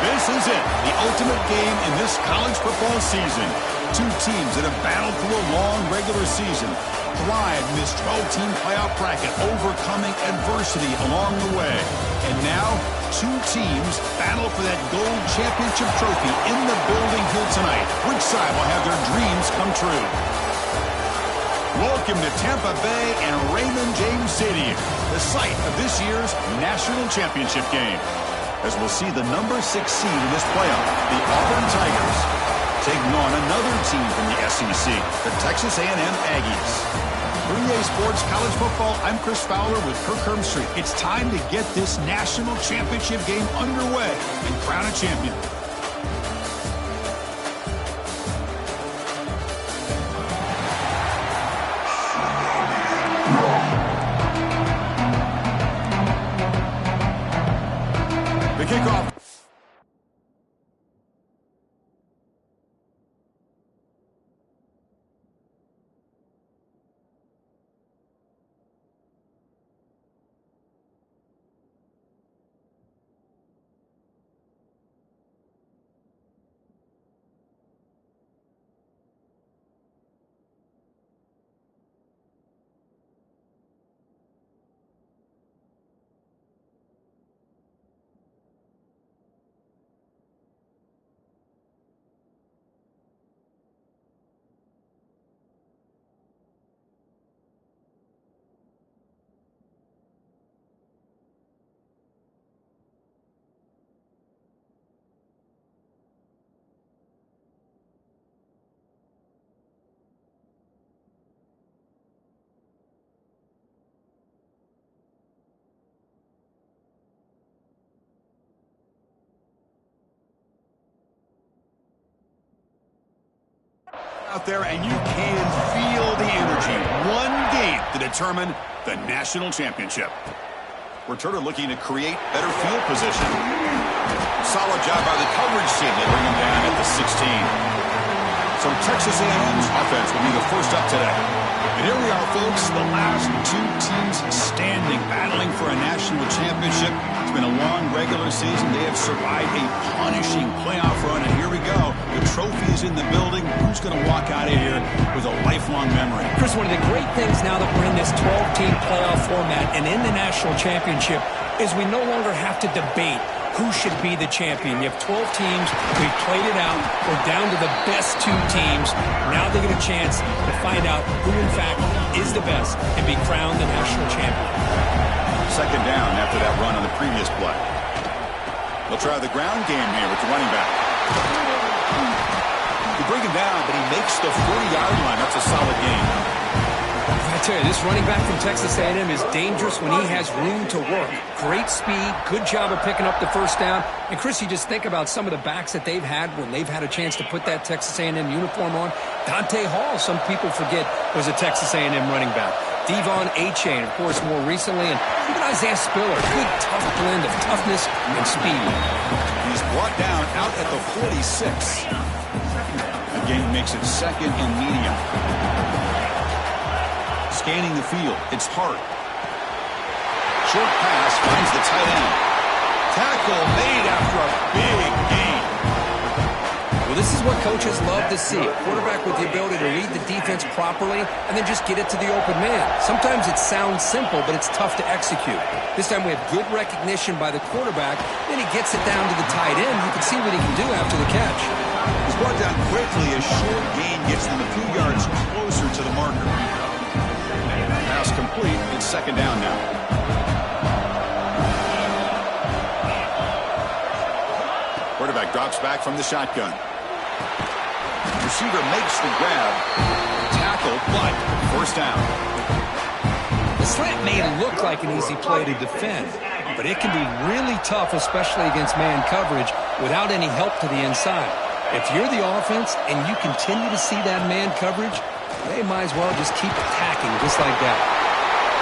This is it, the ultimate game in this college football season. Two teams that have battled through a long regular season, thrived in this 12-team playoff bracket, overcoming adversity along the way. And now, two teams battle for that gold championship trophy in the building here tonight. Which side will have their dreams come true? Welcome to Tampa Bay and Raymond James Stadium, the site of this year's national championship game. As we'll see the number 6 seed in this playoff, the Auburn Tigers, taking on another team from the SEC, the Texas A&M Aggies. For EA Sports College Football, I'm Chris Fowler with Kirk Herbstreit. It's time to get this national championship game underway and crown a champion. The kickoff. Out there, and you can feel the energy. One game to determine the national championship. Returner looking to create better field position. Solid job by the coverage team. They bring him down at the 16. So Texas A&M's offense will be the first up today. And here we are, folks, the last two teams standing, battling for a national championship. It's been a long regular season. They have survived a punishing playoff run, and here we go. The trophy is in the building. Who's going to walk out of here with a lifelong memory? Chris, one of the great things now that we're in this 12-team playoff format and in the national championship is we no longer have to debate who should be the champion. You have 12 teams. We've played it out. We're down to the best 2 teams. Now they get a chance to find out who, in fact, is the best and be crowned the national champion. Second down after that run on the previous play. They'll try the ground game here with the running back. You bring him down, but he makes the 40-yard line. That's a solid gain. I tell you, this running back from Texas A&M is dangerous when he has room to work. Great speed, good job of picking up the first down. And, Chris, you just think about some of the backs that they've had when they've had a chance to put that Texas A&M uniform on. Dante Hall, some people forget, was a Texas A&M running back. Devon Achane, of course, more recently. And even Isaiah Spiller, good, tough blend of toughness and speed. He's brought down out at the 46. Again, makes it second and medium. Scanning the field, it's Hart. Short pass finds the tight end. Tackle made after a big gain. Well, this is what coaches love to see. A quarterback with the ability to read the defense properly and then just get it to the open man. Sometimes it sounds simple, but it's tough to execute. This time we have good recognition by the quarterback. Then he gets it down to the tight end. You can see what he can do after the catch. He's brought down quickly. A short gain gets them a few yards closer to the marker. Pass complete. It's second down now. Quarterback drops back from the shotgun. Receiver makes the grab. Tackle, but first down. The slant may look like an easy play to defend, but it can be really tough, especially against man coverage, without any help to the inside. If you're the offense and you continue to see that man coverage, they might as well just keep attacking just like that.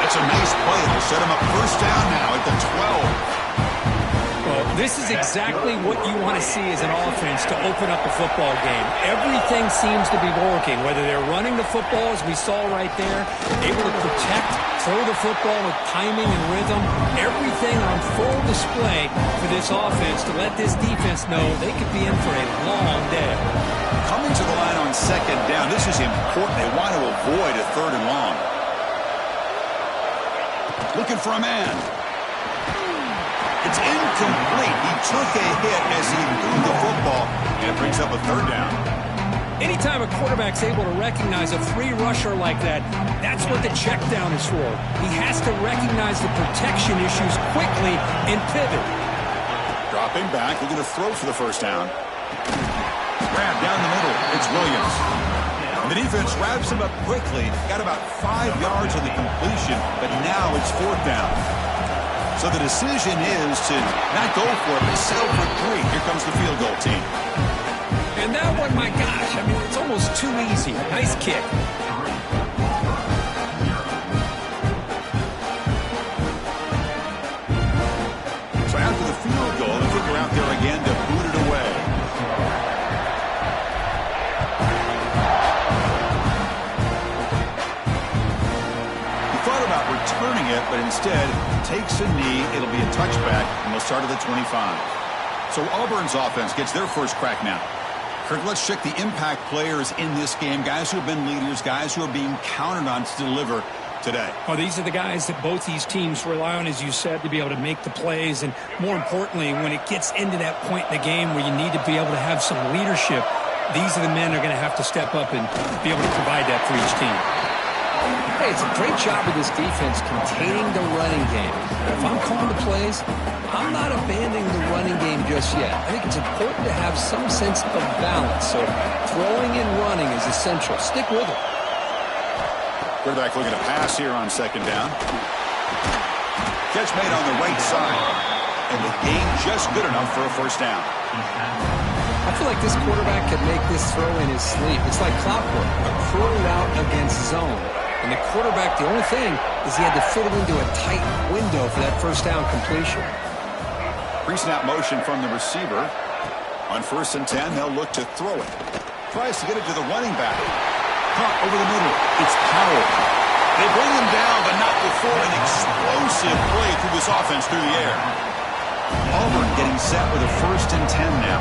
That's a nice play. They'll set him up first down now at the 12. Well, This is exactly what you want to see as an offense to open up a football game. Everything seems to be working, whether they're running the football, as we saw right there, able to protect, throw the football with timing and rhythm. Everything on full display for this offense to let this defense know they could be in for a long day. Coming to the line on second down, this is important. They want to avoid a third and long. Looking for a man. It's incomplete. He took a hit as he threw the football, and it brings up a third down. Anytime a quarterback's able to recognize a free rusher like that, that's what the check down is for. He has to recognize the protection issues quickly and pivot. Dropping back, looking to throw for the first down. Grab down the middle. It's Williams. The defense wraps him up quickly. Got about 5 yards on the completion, but now it's fourth down. So the decision is to not go for it, but settle for 3. Here comes the field goal team. And that one, my gosh, I mean, it's almost too easy. Nice kick. So after the field goal, the kicker out there again to boot it away. He thought about returning it, but instead takes a knee. It'll be a touchback, and they'll start at the 25. So Auburn's offense gets their first crack now. Kirk, let's check the impact players in this game, guys who have been leaders, guys who are being counted on to deliver today. Well, these are the guys that both these teams rely on, as you said, to be able to make the plays. And more importantly, when it gets into that point in the game where you need to be able to have some leadership, these are the men that are going to have to step up and be able to provide that for each team. Hey, it's a great job of this defense containing the running game. If I'm calling the plays, I'm not abandoning the running game just yet. I think it's important to have some sense of balance. So throwing and running is essential. Stick with it. Quarterback looking to pass here on second down. Catch made on the right side. And the gain just good enough for a first down. I feel like this quarterback could make this throw in his sleep. It's like clockwork, a curl route against zone. And the quarterback, the only thing is he had to fit it into a tight window for that first down completion. Pre-snap motion from the receiver. On 1st and 10, they'll look to throw it. Tries to get it to the running back. Caught over the middle. It's Powell. They bring him down, but not before an explosive play through this offense through the air. Auburn getting set with a 1st and 10 now.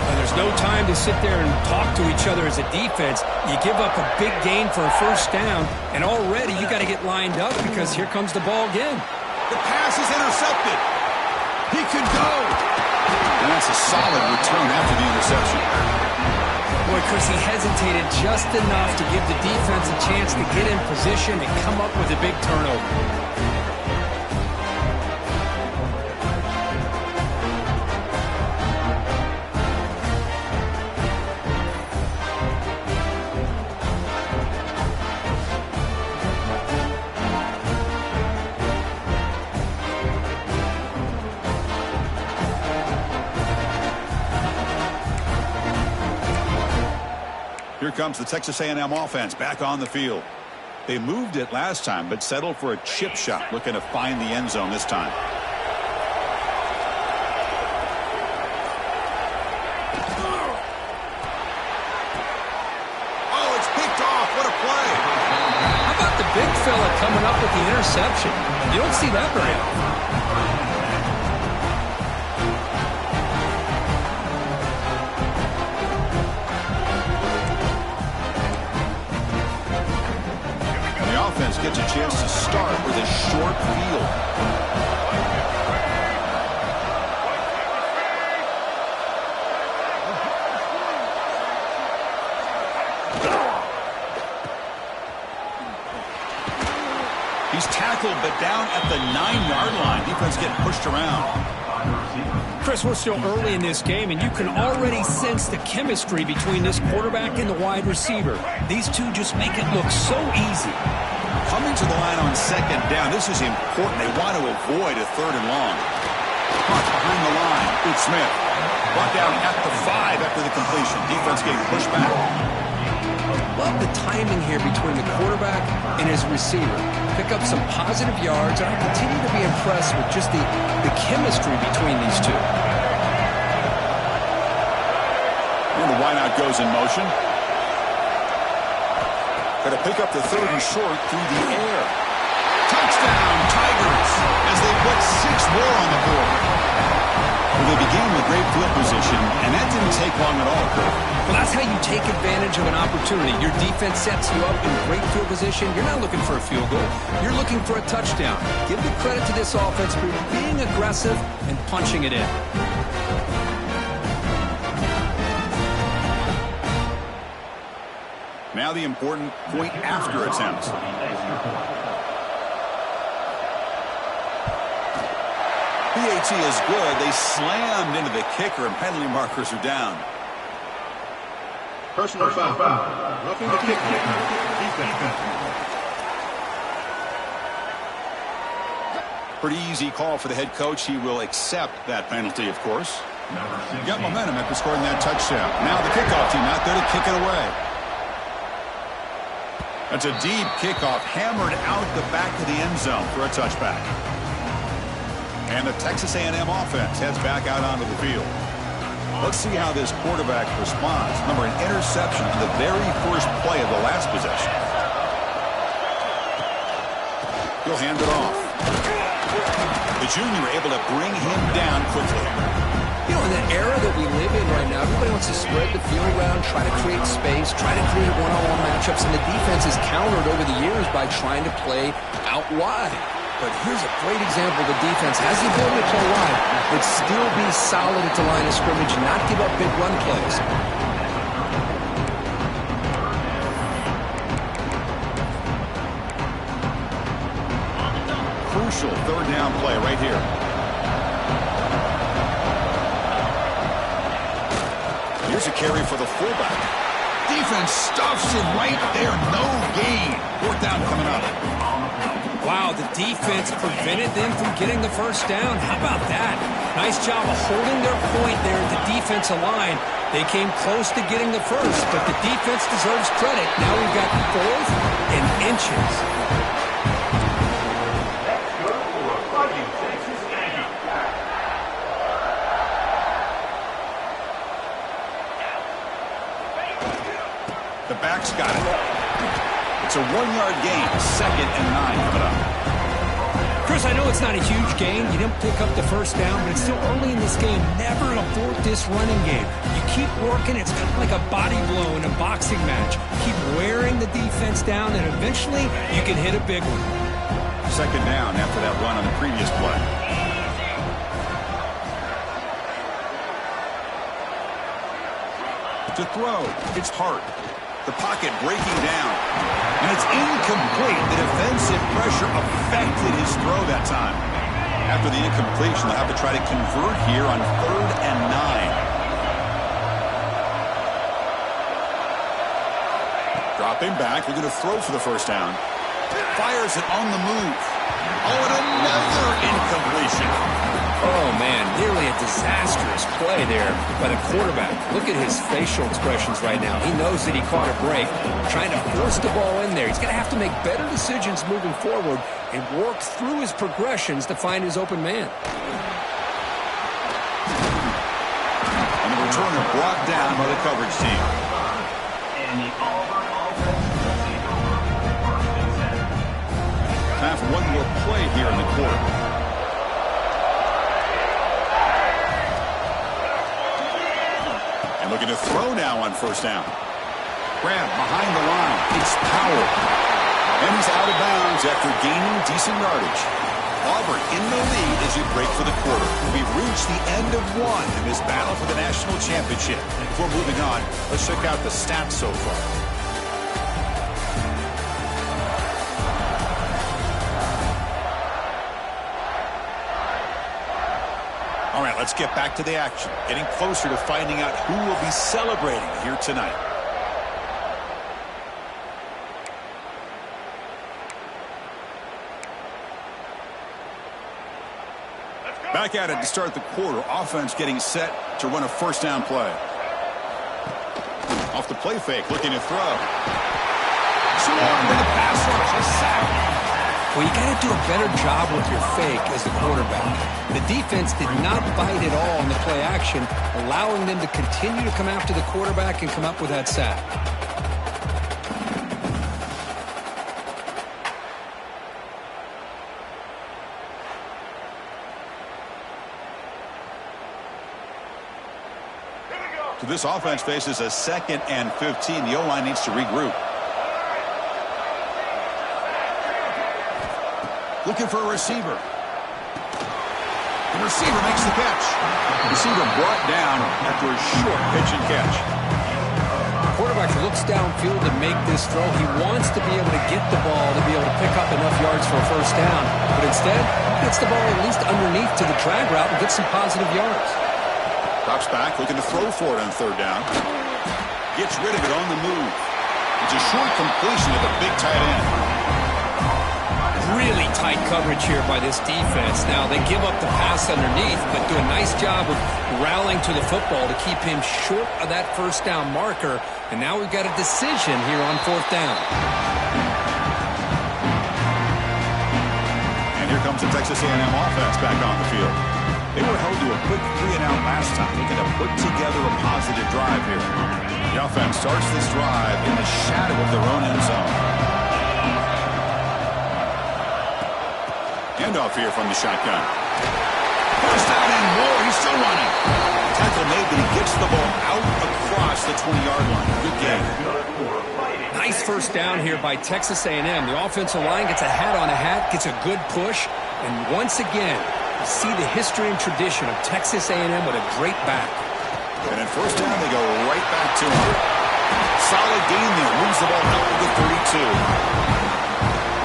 And there's no time to sit there and talk to each other as a defense. You give up a big gain for a first down, and already you got to get lined up because here comes the ball again. The pass is intercepted. He could go. And that's a solid return after the interception. Boy, Chris, he hesitated just enough to give the defense a chance to get in position and come up with a big turnover. Here comes the Texas A&M offense back on the field. They moved it last time, but settled for a chip shot, looking to find the end zone this time. Oh, it's picked off. What a play. How about the big fella coming up with the interception? You don't see that very often. Gets a chance to start with a short field. He's tackled, but down at the 9-yard line. Defense getting pushed around. Chris, we're still early in this game, and you can already sense the chemistry between this quarterback and the wide receiver. These two just make it look so easy. Coming to the line on second down. This is important. They want to avoid a third and long. Caught behind the line. It's Smith. Brought down at the 5 after the completion. Defense getting pushed back. Love the timing here between the quarterback and his receiver. Pick up some positive yards, and I continue to be impressed with just the chemistry between these two. And the wideout goes in motion. Going to pick up the third and short through the air. Touchdown, Tigers, as they put 6 more on the board. Well, they began with great field position, and that didn't take long at all, Kurt. Well, that's how you take advantage of an opportunity. Your defense sets you up in great field position. You're not looking for a field goal. You're looking for a touchdown. Give the credit to this offense for being aggressive and punching it in. Now the important point after attempts. PAT is good. They slammed into the kicker, and penalty markers are down. Personal foul. Roughing the kick. Defense. Pretty easy call for the head coach. He will accept that penalty, of course. Got momentum after scoring that touchdown. Now the kickoff team out there to kick it away. That's a deep kickoff, hammered out the back of the end zone for a touchback. And the Texas A&M offense heads back out onto the field. Let's see how this quarterback responds. Remember, an interception on the very first play of the last possession. He'll hand it off. The junior able to bring him down quickly. You know, in the era that we live in right now, everybody wants to spread the field around, try to create space, try to create one-on-one matchups, and the defense has countered over the years by trying to play out wide. But here's a great example. The defense has the ability to play wide, but still be solid at the line of scrimmage, not give up big run plays. Crucial third down play right here. Here's a carry for the fullback. Defense stuffs him right there. No gain. Fourth down coming up. Wow, the defense prevented them from getting the first down. How about that? Nice job of holding their point there at the defensive line. They came close to getting the first, but the defense deserves credit. Now we've got 4th and inches. The back's got it. It's a 1-yard gain. 2nd and 9 coming up. Chris, I know it's not a huge gain. You didn't pick up the first down, but it's still early in this game. Never abort this running game. You keep working. It's kind of like a body blow in a boxing match. Keep wearing the defense down, and eventually you can hit a big one. 2nd down after that run on the previous play. To throw, it's Hart. The pocket breaking down. And it's incomplete. The defensive pressure affected his throw that time. After the incompletion, they'll have to try to convert here on 3rd and 9. Dropping back, looking to throw for the first down. Fires it on the move. Oh, and another incompletion. Oh, man, nearly a disastrous play there by the quarterback. Look at his facial expressions right now. He knows that he caught a break, trying to force the ball in there. He's going to have to make better decisions moving forward and work through his progressions to find his open man. And the returner brought down by the coverage team. And the Auburn offense. Time for one more play here in the quarter. Looking to throw now on first down. Grab behind the line. It's Powell. And he's out of bounds after gaining decent yardage. Auburn in the lead as you break for the quarter. We've reached the end of one in this battle for the national championship. And before moving on, let's check out the stats so far. All right, let's get back to the action. Getting closer to finding out who will be celebrating here tonight. Back at it to start the quarter. Offense getting set to run a first down play. Off the play fake, looking to throw. Swarmed to the pass rush, a sack. Well, you got to do a better job with your fake as the quarterback. The defense did not bite at all in the play action, allowing them to continue to come after the quarterback and come up with that sack. So this offense faces a 2nd and 15. The O-line needs to regroup. Looking for a receiver. The receiver makes the catch. Receiver brought down after a short pitch and catch. Quarterback looks downfield to make this throw. He wants to be able to get the ball to be able to pick up enough yards for a first down. But instead, he gets the ball at least underneath to the drag route and gets some positive yards. Drops back, looking to throw for it on 3rd down. Gets rid of it on the move. It's a short completion of the big tight end. Really tight coverage here by this defense. Now, they give up the pass underneath, but do a nice job of rallying to the football to keep him short of that first down marker. And now we've got a decision here on 4th down. And here comes the Texas A&M offense back on the field. They were held to a quick 3-and-out last time. Looking to put together a positive drive here. The offense starts this drive in the shadow of their own end zone. Handoff here from the shotgun. First down and more. He's still running. Tackle made, but he gets the ball out across the 20-yard line. Good game. Nice first down here by Texas A&M. The offensive line gets a hat on a hat, gets a good push, and once again, you see the history and tradition of Texas A&M with a great back. And in first down, they go right back to him. Solid gain there. Moves the ball out to the 32.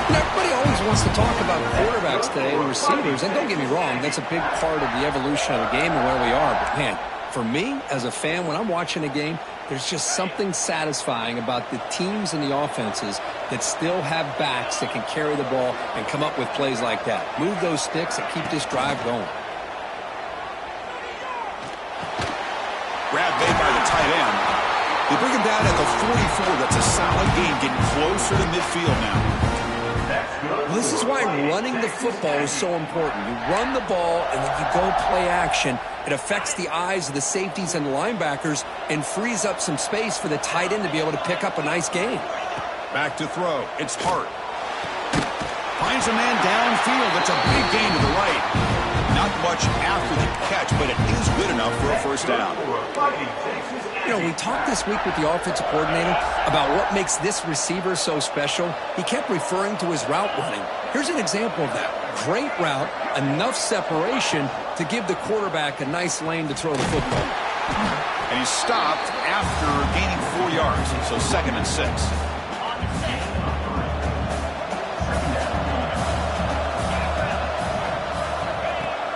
Everybody always wants to talk about quarterbacks today and receivers, and don't get me wrong, that's a big part of the evolution of the game and where we are. But, man, for me, as a fan, when I'm watching a game, there's just something satisfying about the teams and the offenses that still have backs that can carry the ball and come up with plays like that. Move those sticks and keep this drive going. Grab made by the tight end. They bring him down at the 44. That's a solid gain, getting closer to midfield now. Well, this is why running the football is so important. You run the ball and then you go play action. It affects the eyes of the safeties and the linebackers and frees up some space for the tight end to be able to pick up a nice gain. Back to throw. It's Hart. Finds a man downfield. That's a big gain to the right. Not much after the catch, but it is good enough for a first down. You know, we talked this week with the offensive coordinator about what makes this receiver so special. He kept referring to his route running. Here's an example of that. Great route, enough separation to give the quarterback a nice lane to throw the football. And he stopped after gaining 4 yards, so 2nd and 6.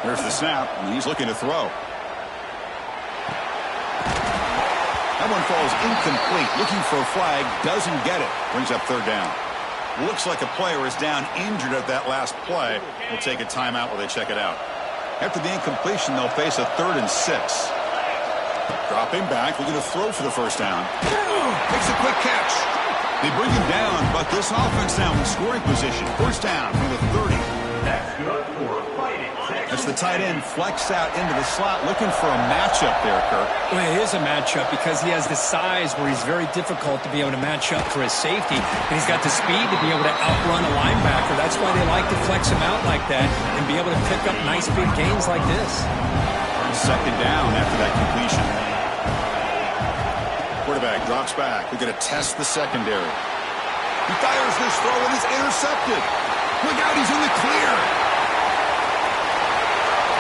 There's the snap, and he's looking to throw. That one falls incomplete. Looking for a flag, doesn't get it. Brings up 3rd down. Looks like a player is down injured at that last play. We'll take a timeout while they check it out. After the incompletion, they'll face a 3rd and 6. Dropping back, looking to throw for the first down. Makes a quick catch. They bring him down, but this offense now in scoring position. First down from the 30. That's the tight end flexed out into the slot, looking for a matchup there, Kirk. Well, it is a matchup because he has the size where he's very difficult to be able to match up for his safety, and he's got the speed to be able to outrun a linebacker. That's why they like to flex him out like that and be able to pick up nice big gains like this. 2nd down after that completion. Quarterback drops back. We're going to test the secondary. He fires this throw and is intercepted. Look out, he's in the clear.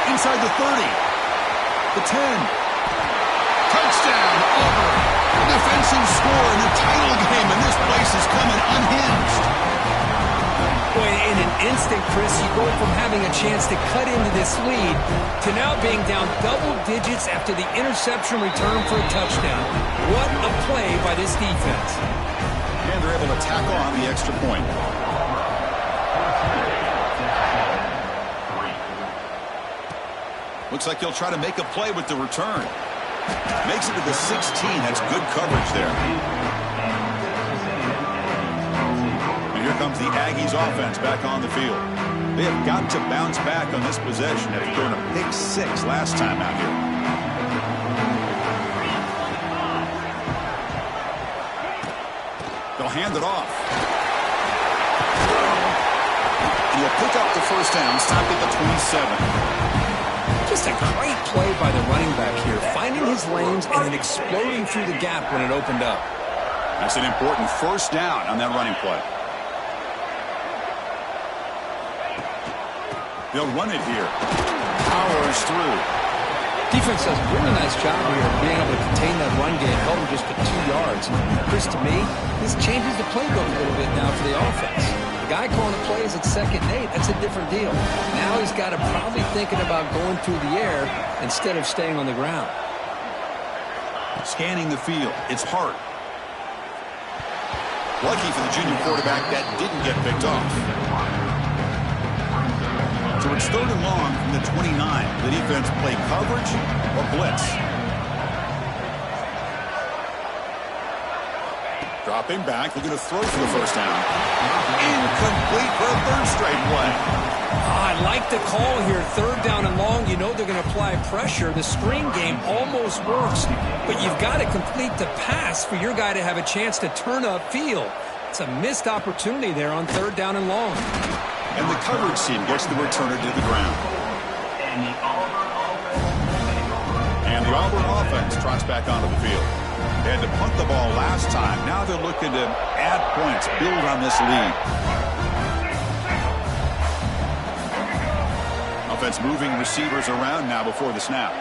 Inside the 30. The 10. Touchdown, Auburn. A defensive score in the title game, and this place is coming unhinged. Boy, in an instant, Chris, you go from having a chance to cut into this lead to now being down double digits after the interception return for a touchdown. What a play by this defense. And they're able to tack on the extra point. Looks like he'll try to make a play with the return. Makes it to the 16. That's good coverage there. And here comes the Aggies offense back on the field. They have got to bounce back on this possession after throwing a pick 6 last time out here. They'll hand it off. And he'll pick up the first down, stopped at the 27. Just a great play by the running back here, finding his lanes and then exploding through the gap when it opened up. That's an important first down on that running play. They'll run it here. Powers through. Defense does a really nice job here of being able to contain that run game, held him just to 2 yards. Chris, to me, this changes the playbook a little bit now for the offense. The guy calling the plays at 2nd and 8, that's a different deal. Now he's got to probably thinking about going through the air instead of staying on the ground. Scanning the field. It's Hart. Lucky for the junior quarterback that didn't get picked off. So it's 3rd and long from the 29. The defense play coverage or blitz. Dropping back, looking to throw for the first down. Incomplete for a 3rd straight play. I like the call here. 3rd down and long. You know they're going to apply pressure. The screen game almost works, but you've got to complete the pass for your guy to have a chance to turn upfield. It's a missed opportunity there on 3rd down and long. And the coverage team gets the returner to the ground. And the Auburn offense trots back onto the field. They had to punt the ball last time. Now they're looking to add points, build on this lead. Offense moving receivers around now before the snap.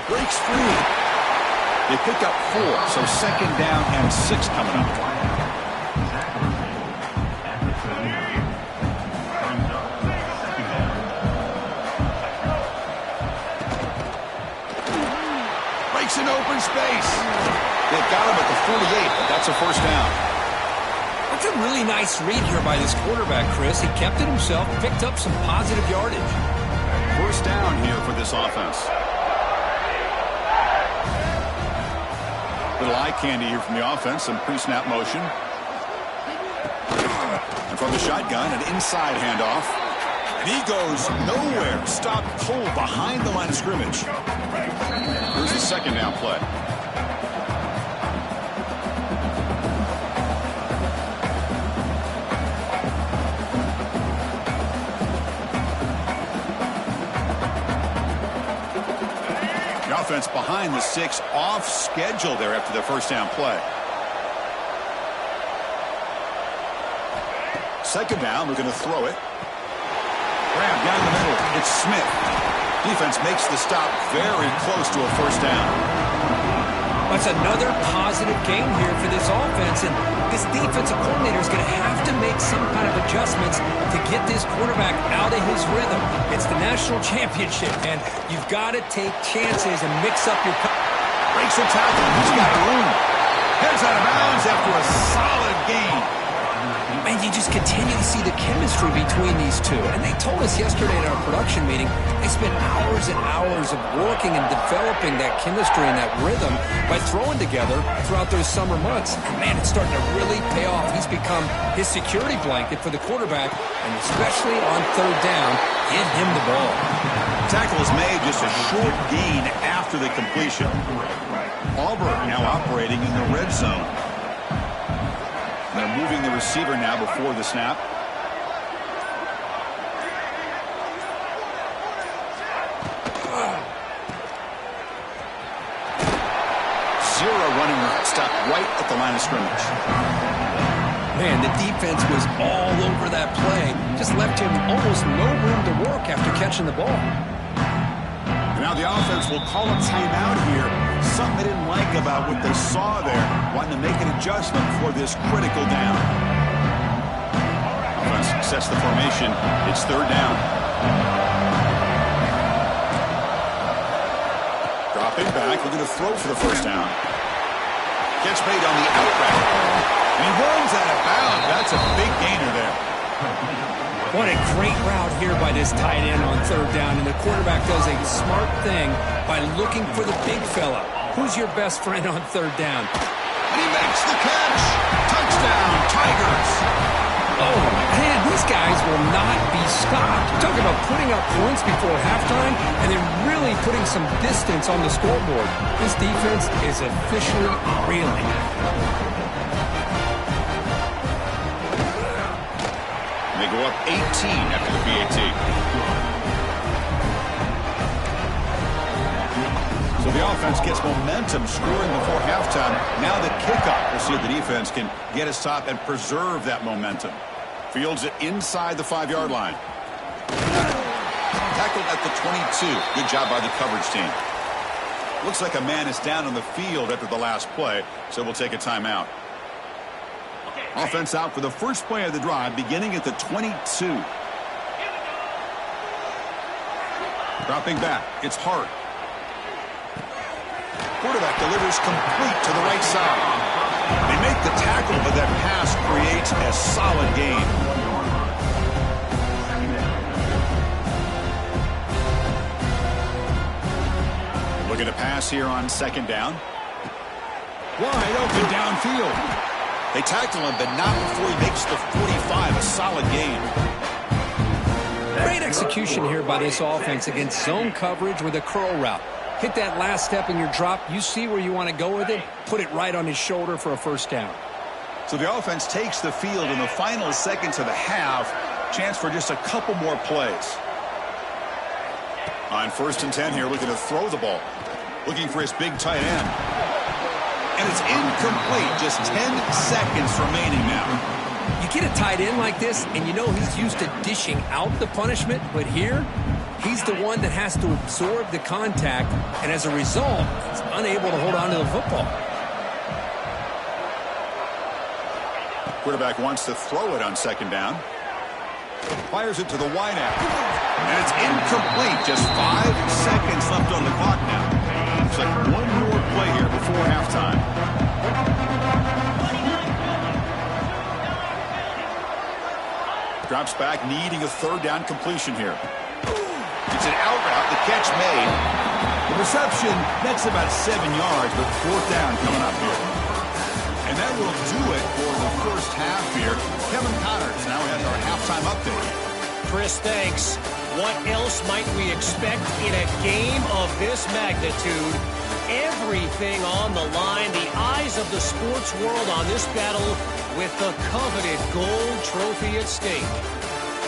Breaks free. They pick up 4, so 2nd down and 6 coming up. Breaks in open space. They've got him at the 48, but that's a first down. That's a really nice read here by this quarterback, Chris. He kept it himself, picked up some positive yardage. First down here for this offense. Little eye candy here from the offense, some pre-snap motion. And from the shotgun, an inside handoff. And he goes nowhere. Stopped cold behind the line of scrimmage. Here's the 2nd down play. Offense behind the 6, off schedule there after the first down play. 2nd down, we're going to throw it. Grab down the middle. It's Smith. Defense makes the stop very close to a first down. That's another positive game here for this offense, and this defensive coordinator is going to have to make some kind of adjustments to get this quarterback out of his rhythm. It's the national championship, and you've got to take chances and mix up your... Breaks a tackle. He's got room. Heads out of bounds after a solid gain. And you just continue to see the chemistry between these two. And they told us yesterday at our production meeting, they spent hours and hours of working and developing that chemistry and that rhythm by throwing together throughout those summer months. And man, it's starting to really pay off. He's become his security blanket for the quarterback, and especially on 3rd down, give him the ball. Tackle is made just a short gain after the completion. Auburn now operating in the red zone. They're moving the receiver now before the snap. Zero running route. Stopped right at the line of scrimmage. Man, the defense was all over that play. Just left him almost no room to work after catching the ball. And now the offense will call a timeout here. Something they didn't like about what they saw there. Wanting to make an adjustment for this critical down. Offense sets the formation. It's 3rd down. Dropping back, looking to throw for the first down. Gets made on the out route. And he runs out of bounds. That's a big gainer there. What a great route here by this tight end on third down, and the quarterback does a smart thing by looking for the big fella. Who's your best friend on third down? And he makes the catch. Touchdown, Tigers. Oh, man, these guys will not be stopped. Talk about putting up points before halftime and then really putting some distance on the scoreboard. This defense is officially reeling. They go up 18 after the PAT. So the offense gets momentum scoring before halftime. Now the kickoff. We'll see if the defense can get a stop and preserve that momentum. Fields it inside the 5-yard line. Tackled at the 22. Good job by the coverage team. Looks like a man is down on the field after the last play, so we'll take a timeout. Offense out for the first play of the drive, beginning at the 22. Dropping back. It's Hart. Quarterback delivers complete to the right side. They make the tackle, but that pass creates a solid gain. Looking to pass here on second down. Wide open downfield. They tackle him, but not before he makes the 45. A solid gain. Great execution here by this offense against zone coverage with a curl route. Hit that last step in your drop. You see where you want to go with it. Put it right on his shoulder for a first down. So the offense takes the field in the final seconds of the half. Chance for just a couple more plays. On 1st and 10 here, looking to throw the ball. Looking for his big tight end. And it's incomplete. Just 10 seconds remaining now. You get a tight end like this, and you know he's used to dishing out the punishment. But here, he's the one that has to absorb the contact. And as a result, he's unable to hold on to the football. Quarterback wants to throw it on second down. Fires it to the wideout. And it's incomplete. Just 5 seconds left on the clock now. Looks like one more play here before halftime. Drops back, needing a third down completion here. It's an out route. The catch made. The reception, that's about 7 yards, but 4th down coming up here. And that will do it for the first half here. Kevin Connors now has our halftime update. Chris, thanks. What else might we expect in a game of this magnitude? Everything on the line. The eyes of the sports world on this battle with the coveted gold trophy at stake.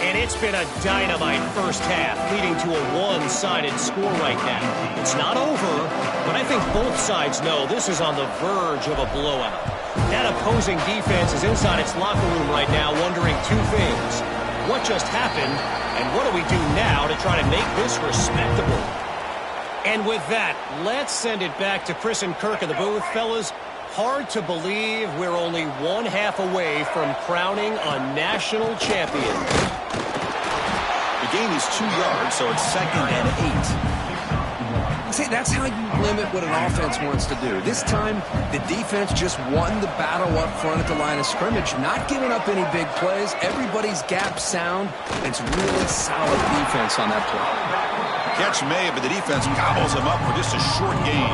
And it's been a dynamite first half, leading to a one-sided score right now. It's not over, but I think both sides know this is on the verge of a blowout. That opposing defense is inside its locker room right now wondering two things. What just happened, and what do we do now to try to make this respectable? And with that, let's send it back to Chris and Kirk in the booth. Fellas, hard to believe we're only one half away from crowning a national champion. The gain is 2 yards, so it's 2nd and 8. See, that's how you limit what an offense wants to do. This time, the defense just won the battle up front at the line of scrimmage, not giving up any big plays. Everybody's gap sound. It's really solid defense on that play. Catch made, but the defense gobbles him up for just a short gain.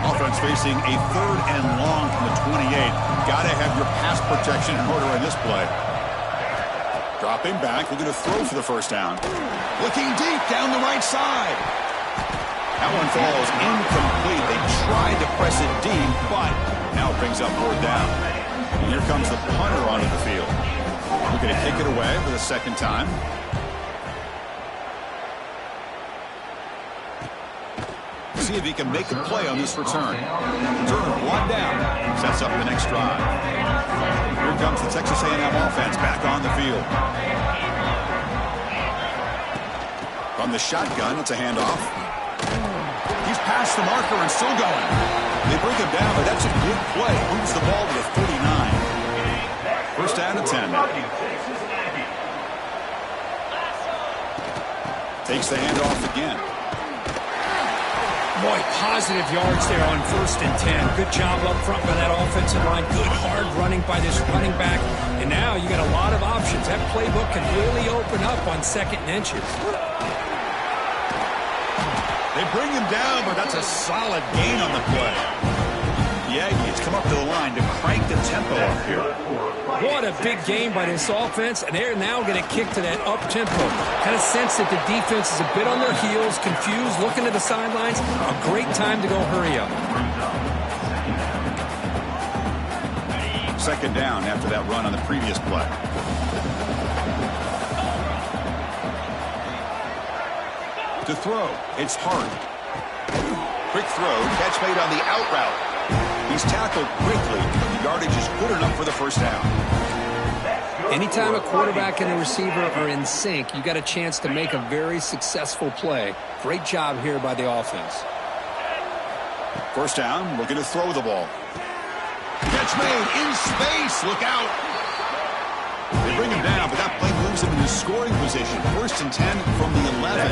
Offense facing a 3rd and long from the 28. Got to have your pass protection in order in this play. Dropping back, looking to throw for the first down. Looking deep down the right side. That one falls incomplete. They tried to press it deep, but now it brings up 4th down. And here comes the punter onto the field. Looking to kick it away for the second time. See if he can make a play on this return. Turner, 1 down. Sets up the next drive. Here comes the Texas A&M offense back on the field. From the shotgun, it's a handoff. He's past the marker and still going. They bring him down, but that's a good play. Moves the ball to the 49. First down and 10. Takes the handoff again. Boy, positive yards there on 1st and 10. Good job up front by that offensive line. Good hard running by this running back. And now you got a lot of options. That playbook can really open up on 2nd and inches. They bring him down, but that's a solid gain on the play. The Aggies come up to the line to crank the tempo up here. What a big game by this offense, and they're now going to kick to that up-tempo. Had a sense that the defense is a bit on their heels, confused, looking at the sidelines. A great time to go hurry up. 2nd down after that run on the previous play. To throw, it's hard. Quick throw, catch made on the out route. He's tackled quickly, but the yardage is good enough for the 1st down. Anytime a quarterback and a receiver are in sync, you got a chance to make a very successful play. Great job here by the offense. 1st down, looking to throw the ball. Catch made in space. Look out. They bring him down, but that play moves him into scoring position. 1st and 10 from the 11.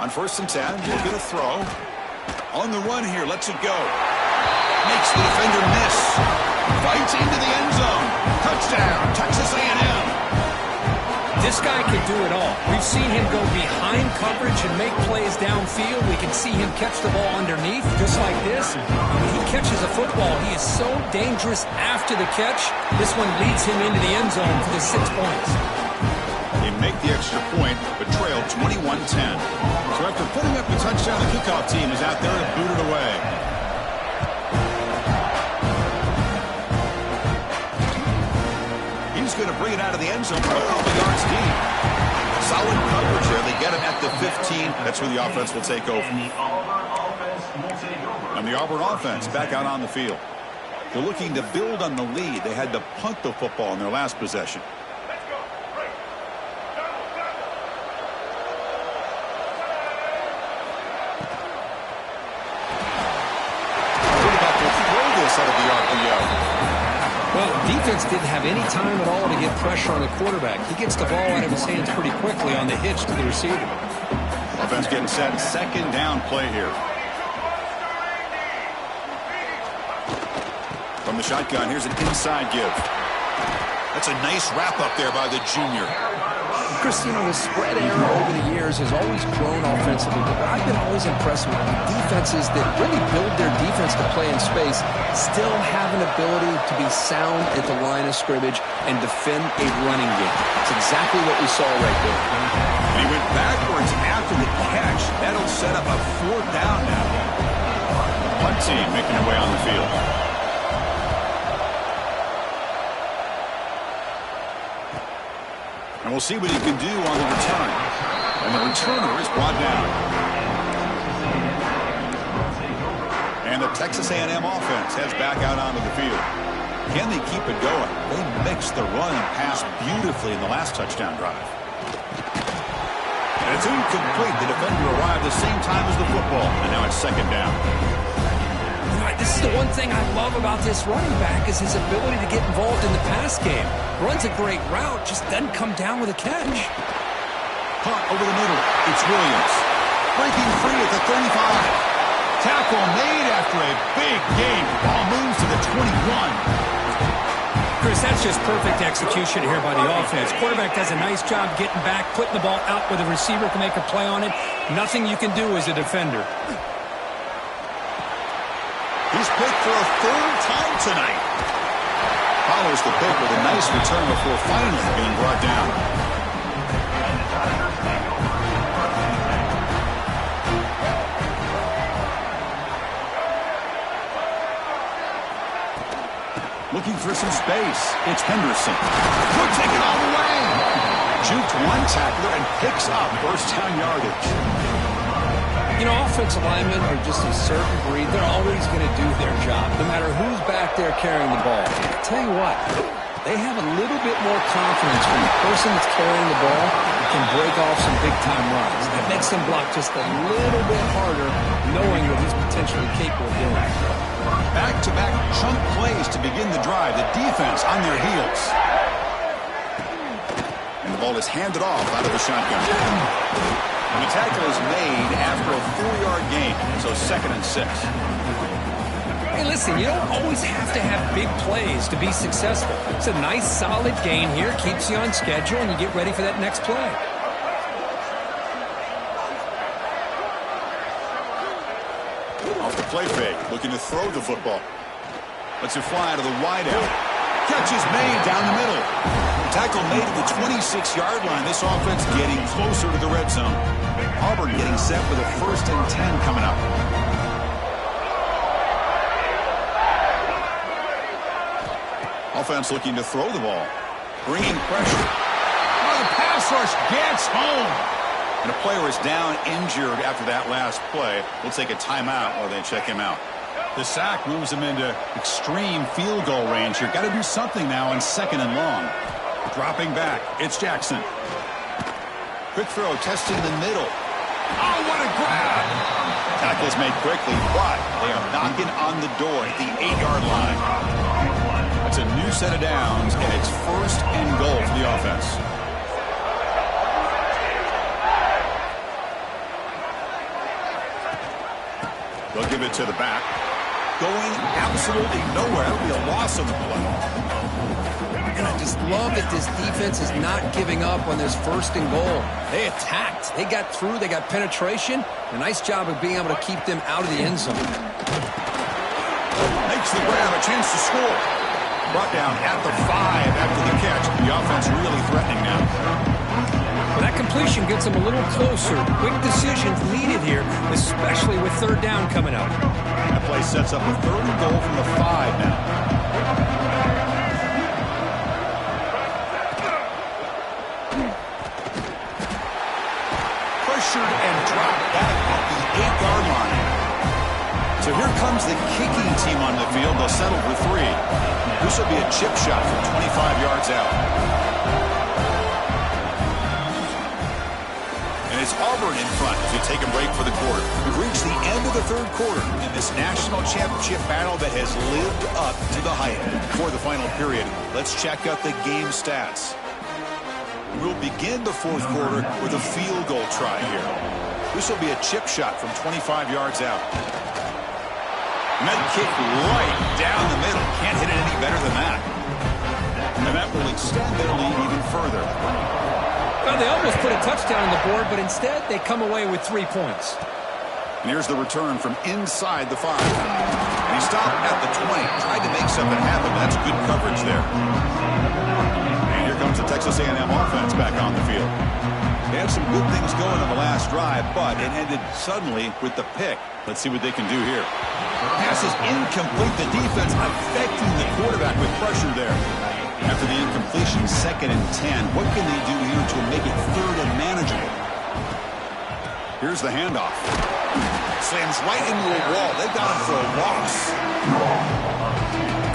On 1st and 10, looking to throw. On the run here, lets it go. Makes the defender miss. Fights into the end zone. Touchdown, Texas A&M. This guy can do it all. We've seen him go behind coverage and make plays downfield. We can see him catch the ball underneath, just like this. When he catches a football, he is so dangerous after the catch. This one leads him into the end zone for the 6 points. They make the extra point, but trail 21-10. So after putting up the touchdown, the kickoff team is out there to boot it away. He's going to bring it out of the end zone for a couple yards deep. Solid coverage there. They get him at the 15. That's where the offense will take over. And the Auburn offense back out on the field. They're looking to build on the lead. They had to punt the football in their last possession. Out of the RPO. Well, defense didn't have any time at all to get pressure on the quarterback. He gets the ball out of his hands pretty quickly on the hitch to the receiver. Offense getting set. 2nd down play here. From the shotgun, here's an inside give. That's a nice wrap up there by the junior. Chris, you know, the spread era over the years has always grown offensively, but I've been always impressed with defenses that really build their defense to play in space, still have an ability to be sound at the line of scrimmage and defend a running game. It's exactly what we saw right there. And he went backwards after the catch. That'll set up a 4th down now. Punt team making their way on the field. And we'll see what he can do on the return. And the returner is brought down. And the Texas A&M offense heads back out onto the field. Can they keep it going? They mixed the run and pass beautifully in the last touchdown drive. And it's incomplete. The defender arrived the same time as the football. And now it's 2nd down. This is the one thing I love about this running back is his ability to get involved in the pass game. Runs a great route, just doesn't come down with a catch. Caught over the middle. It's Williams. Breaking free at the 35. Tackle made after a big game. Ball moves to the 21. Chris, that's just perfect execution here by the offense. Quarterback does a nice job getting back, putting the ball out where the receiver can make a play on it. Nothing you can do as a defender. He's picked for a 3rd time tonight. Follows the pick with a nice return before finally being brought down. Looking for some space. It's Henderson. Could take it all the way. Juked one tackler and picks up 1st down yardage. You know, offensive linemen are just a certain breed. They're always going to do their job, no matter who's back there carrying the ball. I tell you what, they have a little bit more confidence when the person that's carrying the ball can break off some big-time runs. That makes them block just a little bit harder, knowing what he's potentially capable of doing. Back-to-back chunk plays to begin the drive. The defense on their heels. And the ball is handed off out of the shotgun. The tackle is made after a 4-yard gain, so 2nd and 6. Hey, listen, you don't always have to have big plays to be successful. It's a nice, solid gain here, keeps you on schedule, and you get ready for that next play. Off the play fake, looking to throw the football. Lets it fly to the wideout. Catch is made down the middle. Tackle made at the 26-yard line. This offense getting closer to the red zone. Auburn getting set with a 1st and 10 coming up. Offense looking to throw the ball. Bringing pressure. Oh, the pass rush gets home. And a player is down injured after that last play. We'll take a timeout while they check him out. The sack moves him into extreme field goal range here. Got to do something now on 2nd and long. Dropping back. It's Jackson. Quick throw, testing the middle. Oh, what a grab! Tackle's made quickly, but they are knocking on the door at the 8-yard line. That's a new set of downs, and it's 1st and goal for the offense. They'll give it to the back. Going absolutely nowhere. That'll be a loss on the play. And I just love that this defense is not giving up on this 1st and goal. They attacked. They got through. They got penetration. A nice job of being able to keep them out of the end zone. Makes the grab, a chance to score. Brought down at the 5 after the catch. The offense really threatening now. Well, that completion gets them a little closer. Quick decisions needed here, especially with 3rd down coming up. That play sets up a 3rd and goal from the 5 now. Pressured and dropped back at the 8-yard line. So here comes the kicking team on the field. They'll settle for 3. This will be a chip shot from 25 yards out. And it's Auburn in front as we take a break for the quarter. We've reached the end of the 3rd quarter in this national championship battle that has lived up to the hype. For the final period, let's check out the game stats. We'll begin the 4th quarter with a field goal try here. This will be a chip shot from 25 yards out. And that kick right down the middle. Can't hit it any better than that. And that will extend their lead even further. Well, they almost put a touchdown on the board, but instead they come away with 3 points. And here's the return from inside the 5. And he stopped at the 20. Tried to make something happen. That's good coverage there. And here comes the Texas A&M offense back on the field. They had some good things going on the last drive, but it ended suddenly with the pick. Let's see what they can do here. Pass is incomplete. The defense affecting the quarterback with pressure there. After the incompletion, 2nd and 10. What can they do here to make it 3rd and manageable? Here's the handoff. Slams right into a wall. They've got him for a loss.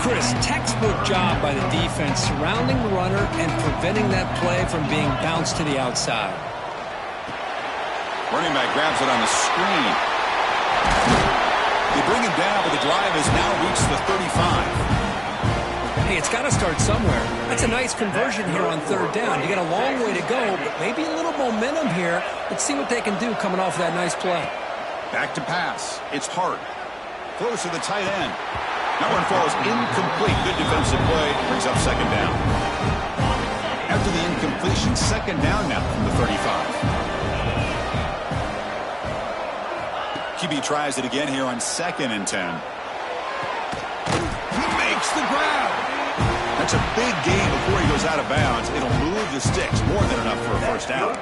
Chris, textbook job by the defense surrounding the runner and preventing that play from being bounced to the outside. Running back grabs it on the screen. They bring him down, but the drive has now reached the 35. Hey, it's got to start somewhere. That's a nice conversion here on 3rd down. You got a long way to go, but maybe a little momentum here. Let's see what they can do coming off that nice play. Back to pass. It's Hart. Throws to the tight end. That one falls incomplete. Good defensive play. Brings up 2nd down. After the incompletion, 2nd down now from the 35. QB tries it again here on 2nd and 10. He makes the grab. That's a big gain before he goes out of bounds. It'll move the sticks more than enough for a 1st down.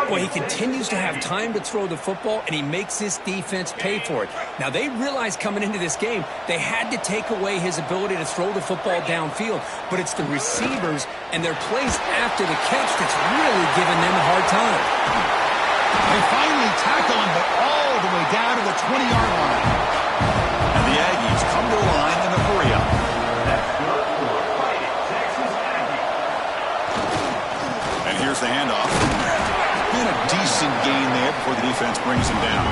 Boy, he continues to have time to throw the football, and he makes his defense pay for it. Now, they realized coming into this game they had to take away his ability to throw the football downfield, but it's the receivers and their plays after the catch that's really giving them a hard time. They finally tackle him, but all the way down to the 20-yard line. And the Aggies come to the line in a hurry-up. And here's the handoff. And a decent gain there before the defense brings him down.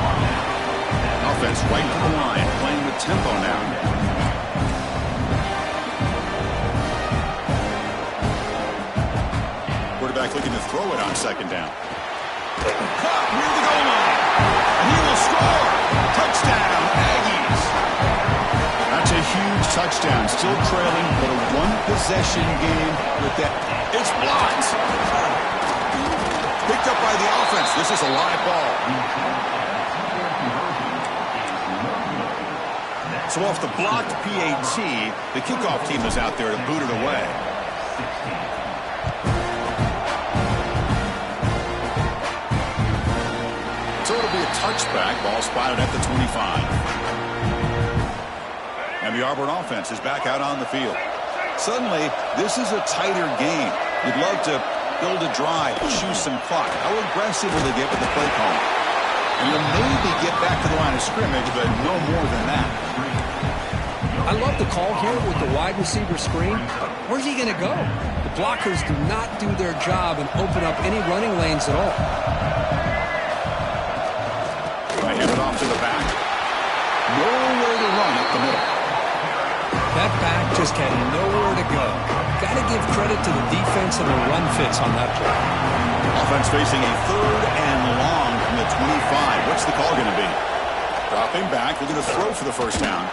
Offense right to the line, playing with tempo now. Quarterback looking to throw it on 2nd down. up near the goal line. And he will score. Touchdown, Aggies. That's a huge touchdown. Still trailing, but a one-possession game with that. It's blocked. Picked up by the offense. This is a live ball. So off the blocked PAT, the kickoff team is out there to boot it away. So it'll be a touchback. Ball spotted at the 25. And the Auburn offense is back out on the field. Suddenly, this is a tighter game. You'd love to build a drive, choose some clock. How aggressive will they get with the play call? And you'll maybe get back to the line of scrimmage, but no more than that. I love the call here with the wide receiver screen, but where's he going to go? The blockers do not do their job and open up any running lanes at all. I hand it off to the back. Nowhere to run up the middle. That back just had nowhere to go. Got to give credit to the defense and the run fits on that play. Offense facing a 3rd and long from the 25. What's the call going to be? Dropping back. We're going to throw for the first down.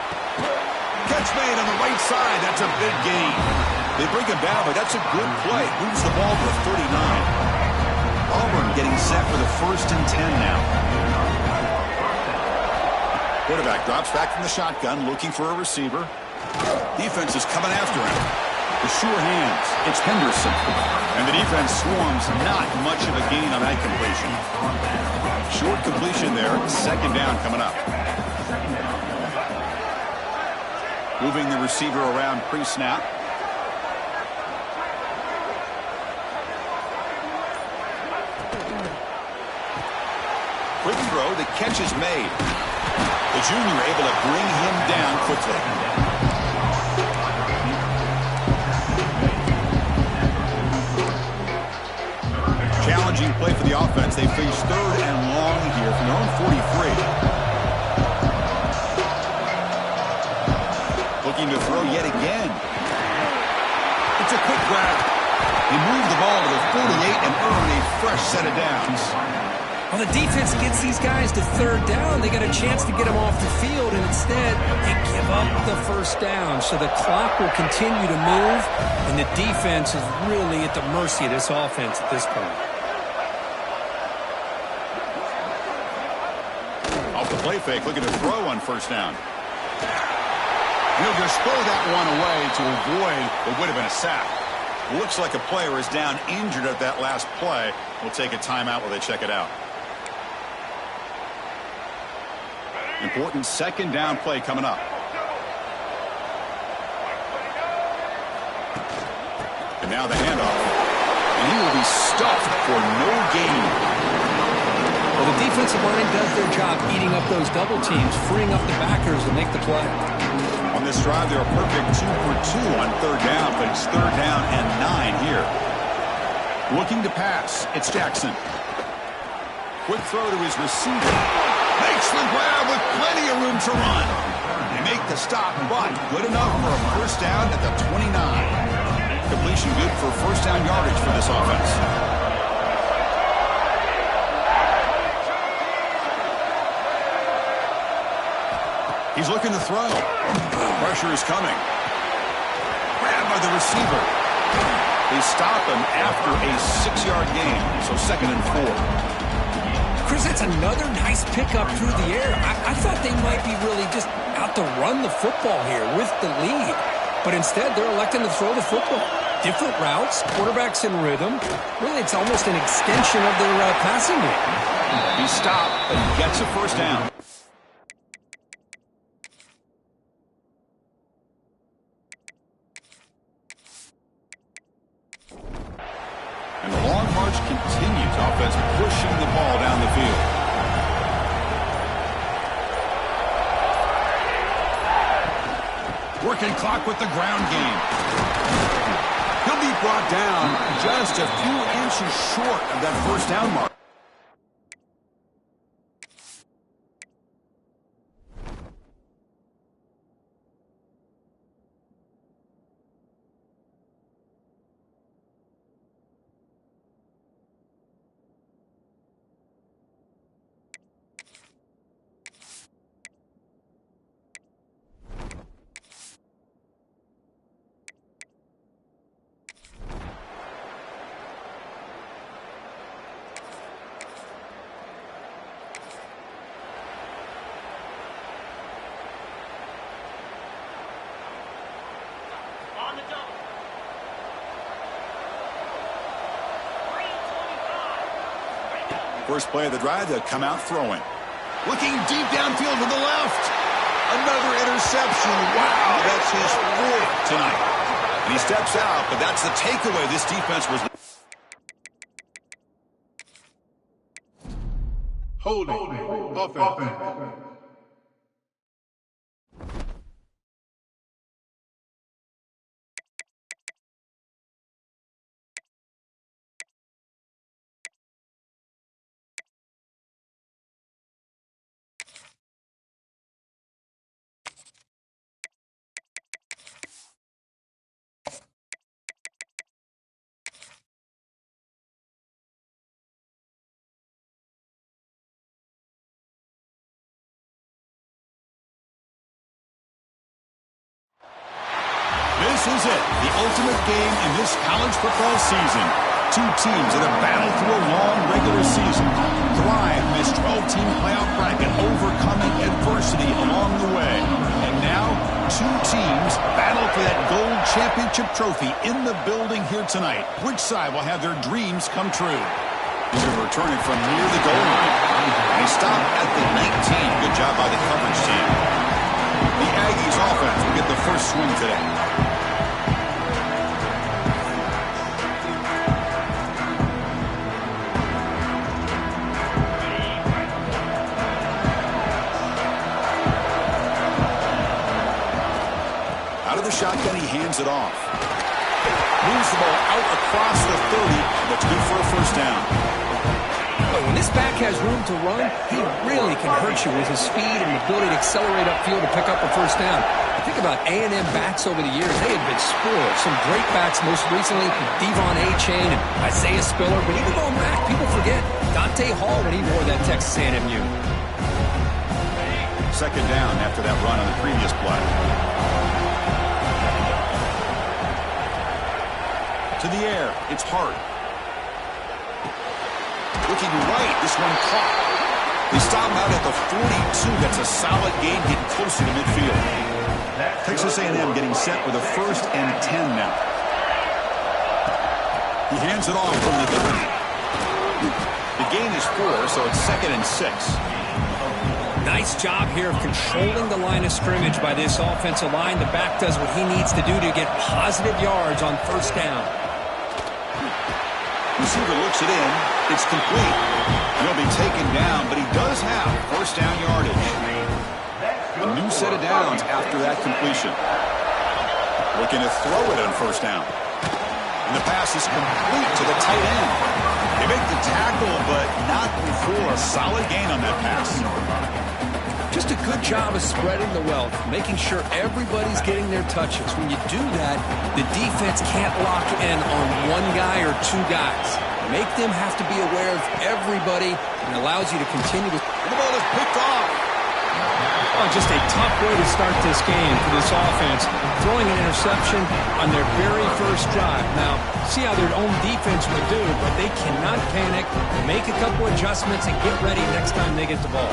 Catch made on the right side. That's a big gain. They bring him down, but that's a good play. Moves the ball to 39. Auburn getting set for the 1st and 10 now. Quarterback drops back from the shotgun, looking for a receiver. Defense is coming after him. The sure hands. It's Henderson. And the defense swarms. Not much of a gain on that completion. Short completion there. 2nd down coming up. Moving the receiver around pre-snap. Quick throw. The catch is made. The junior able to bring him down quickly. Challenging play for the offense. They face 3rd and long here from their own 43. Looking to throw yet again. It's a quick grab. He moved the ball to the 48 and earned a fresh set of downs. Well, the defense gets these guys to 3rd down. They got a chance to get them off the field, and instead they give up the 1st down. So the clock will continue to move, and the defense is really at the mercy of this offense at this point. Off the play fake, looking to throw on 1st down. He'll just throw that one away to avoid what would have been a sack. Looks like a player is down injured at that last play. We'll take a timeout while they check it out. Important 2nd down play coming up. And now the handoff. And he will be stuffed for no gain. Well, the defensive line does their job eating up those double teams, freeing up the backers to make the play. On this drive, they're a perfect 2 for 2 on 3rd down, but it's 3rd down and 9 here. Looking to pass. It's Jackson. Quick throw to his receiver. Makes the grab with plenty of room to run. They make the stop, but good enough for a 1st down at the 29. Completion good for 1st down yardage for this offense. He's looking to throw. Pressure is coming. Grabbed by the receiver. They stop him after a 6-yard gain, so 2nd and 4. Chris, that's another nice pickup through the air. I thought they might be really just out to run the football here with the lead. But instead, they're electing to throw the football. Different routes, quarterbacks in rhythm. Really, it's almost an extension of their passing game. He stopped, but he gets a 1st down. And the long march continues. Offense pushing the ball down the field. Working clock with the ground game. He'll be brought down just a few inches short of that 1st down mark. First play of the drive, they'll come out throwing. Looking deep downfield to the left. Another interception. Wow, that's his fourth tonight. And he steps out, but that's the takeaway this defense was. Holding. Offense. This is it, the ultimate game in this college football season. Two teams that have battled through a long regular season, thrive in this 12-team playoff bracket, overcoming adversity along the way. And now, two teams battle for that gold championship trophy in the building here tonight. Which side will have their dreams come true? These are returning from near the goal line. And they stop at the 19. Good job by the coverage team. The Aggies offense will get the first swing today. Shotgun, he hands it off. Moves the ball out across the 30. That's good for a first down. But when this back has room to run, he really can hurt you with his speed and ability to accelerate upfield to pick up a first down. Think about A&M backs over the years. They have been spoiled. Some great backs, most recently Devon A-Chain and Isaiah Spiller. But even going back, people forget Dante Hall when he wore that Texas A&M uniform. Second down after that run on the previous play. To the air, it's Hart. Looking right, this one caught. They stop out at the 42. That's a solid gain, getting closer to midfield. Texas A&M getting set with a 1st and 10 now. He hands it off from the 30. The gain is 4, so it's 2nd and 6. Nice job here of controlling the line of scrimmage by this offensive line. The back does what he needs to do to get positive yards on first down. Receiver looks it in. It's complete. He'll be taken down, but he does have first down yardage. A new set of downs after that completion. Looking to throw it on first down. And the pass is complete to the tight end. They make the tackle, but not before a solid gain on that pass. Just a good job of spreading the wealth, making sure everybody's getting their touches. When you do that, the defense can't lock in on one guy or two guys. Make them have to be aware of everybody and allows you to continue to... And the ball is picked off. Oh, just a tough way to start this game for this offense. Throwing an interception on their very first drive. Now, see how their own defense would do, but they cannot panic, make a couple adjustments, and get ready next time they get the ball.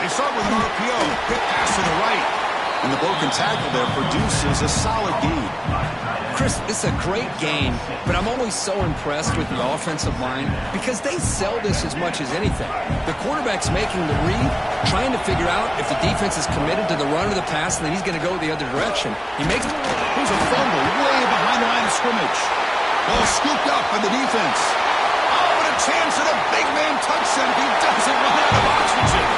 They start with an RPO. Quick pass to the right. And the broken tackle there produces a solid gain. Chris, it's a great game, but I'm always so impressed with the offensive line because they sell this as much as anything. The quarterback's making the read, trying to figure out if the defense is committed to the run or the pass, and then he's going to go the other direction. Here's a fumble way behind the line of scrimmage. Ball scooped up by the defense. Oh, and a chance at a big man touchdown. He doesn't run out of oxygen.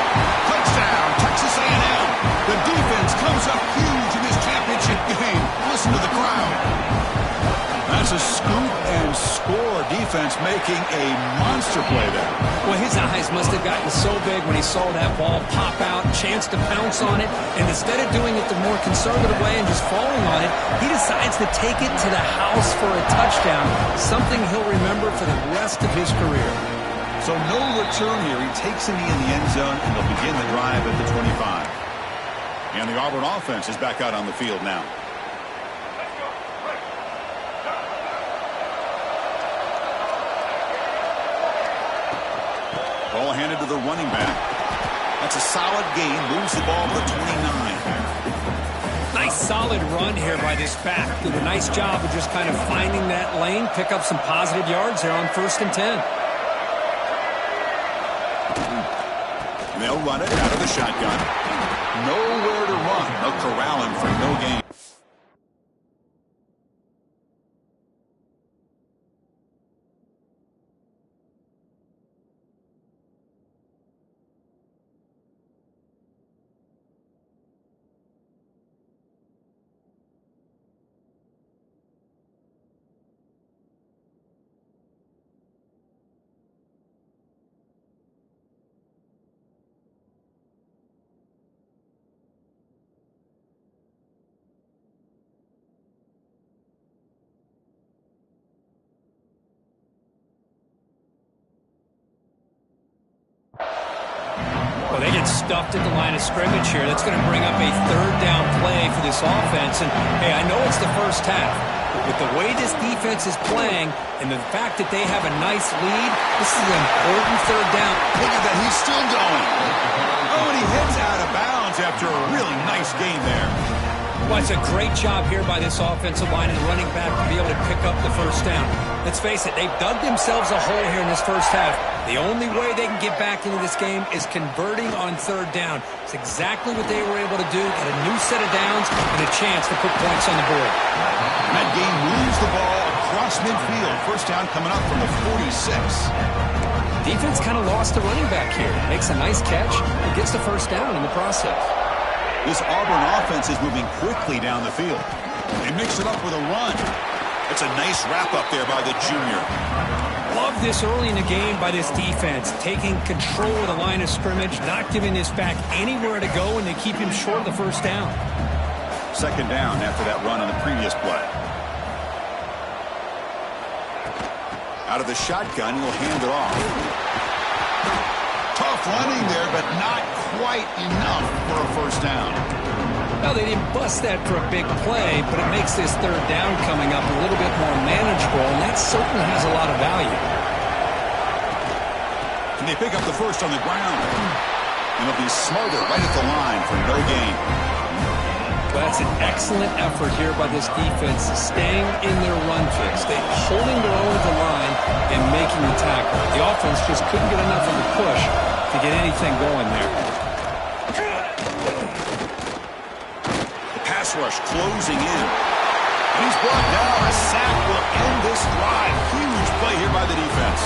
Touchdown, Texas A&M. The defense comes up huge in this championship game. Listen to the crowd. That's a scoop and score defense making a monster play there. Well, his eyes must have gotten so big when he saw that ball pop out, chance to pounce on it, and instead of doing it the more conservative way and just falling on it, he decides to take it to the house for a touchdown, something he'll remember for the rest of his career. So no return here. He takes it in the end zone, and they'll begin the drive at the 25. And the Auburn offense is back out on the field now. Ball handed to the running back. That's a solid gain. Moves the ball to the 29. Nice solid run here by this back. Did a nice job of just kind of finding that lane, pick up some positive yards there on 1st and 10. They'll run it out of the shotgun. Nowhere to run. They'll corral him for no gain. Well, they get stuffed at the line of scrimmage here. That's going to bring up a 3rd down play for this offense. And, hey, I know it's the first half, but with the way this defense is playing and the fact that they have a nice lead, this is an important 3rd down. Look at that. He's still going. Oh, and he heads out of bounds after a really nice gain there. Well, it's a great job here by this offensive line and running back to be able to pick up the 1st down. Let's face it, they've dug themselves a hole here in this first half. The only way they can get back into this game is converting on 3rd down. It's exactly what they were able to do. Get a new set of downs and a chance to put points on the board. And that game moves the ball across midfield. 1st down coming up from the 46. Defense kind of lost the running back here. Makes a nice catch and gets the 1st down in the process. This Auburn offense is moving quickly down the field. They mix it up with a run. It's a nice wrap-up there by the junior. Love this early in the game by this defense. Taking control of the line of scrimmage, not giving this back anywhere to go, and they keep him short of the 1st down. 2nd down after that run on the previous play. Out of the shotgun, he'll hand it off. Tough running there, but not quite enough for a 1st down. Well, they didn't bust that for a big play, but it makes this 3rd down coming up a little bit more manageable, and that certainly has a lot of value. And they pick up the 1st on the ground. And they'll be smarter right at the line for no gain. Well, that's an excellent effort here by this defense, staying in their run fix. They're holding their own at the line and making the tackle. The offense just couldn't get enough of a push to get anything going there. Rush closing in. He's brought down. A sack will end this drive. Huge play here by the defense.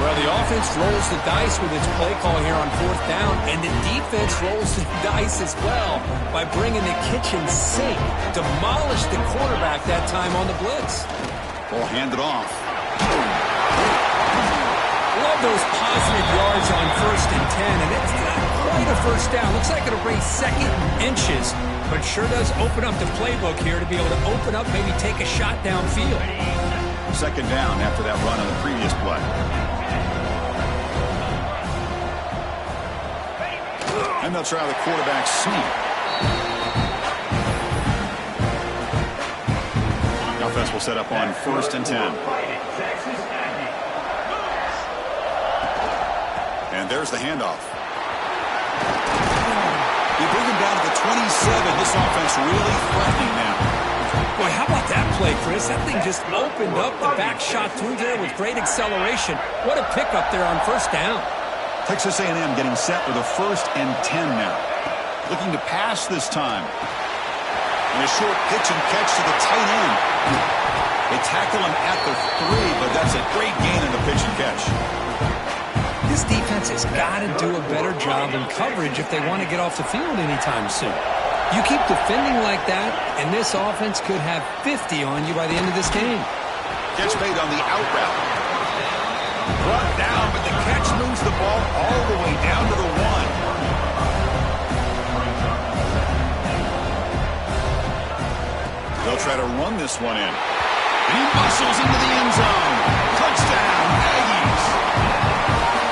Well, the offense rolls the dice with its play call here on 4th down, and the defense rolls the dice as well by bringing the kitchen sink. Demolished the quarterback that time on the blitz. Ball handed off. Love those positive yards on 1st and 10, and it's not quite a 1st down. Looks like it'll bring 2nd inches. But sure does open up the playbook here to be able to open up, maybe take a shot downfield. 2nd down after that run on the previous play. And they'll try the quarterback sneak. The offense will set up on 1st and 10. And there's the handoff. They bring him down to the 27. This offense really threatening now. Boy, how about that play, Chris? That thing just opened up. The back shot through there with great acceleration. What a pickup there on 1st down. Texas A&M getting set with a 1st and 10 now. Looking to pass this time. And a short pitch and catch to the tight end. They tackle him at the 3, but that's a great gain in the pitch and catch. This defense has got to do a better job in coverage if they want to get off the field anytime soon. You keep defending like that, and this offense could have 50 on you by the end of this game. Catch made on the out route. Brought down, but the catch moves the ball all the way down to the 1. They'll try to run this one in. And he muscles into the end zone. Touchdown, Aggies.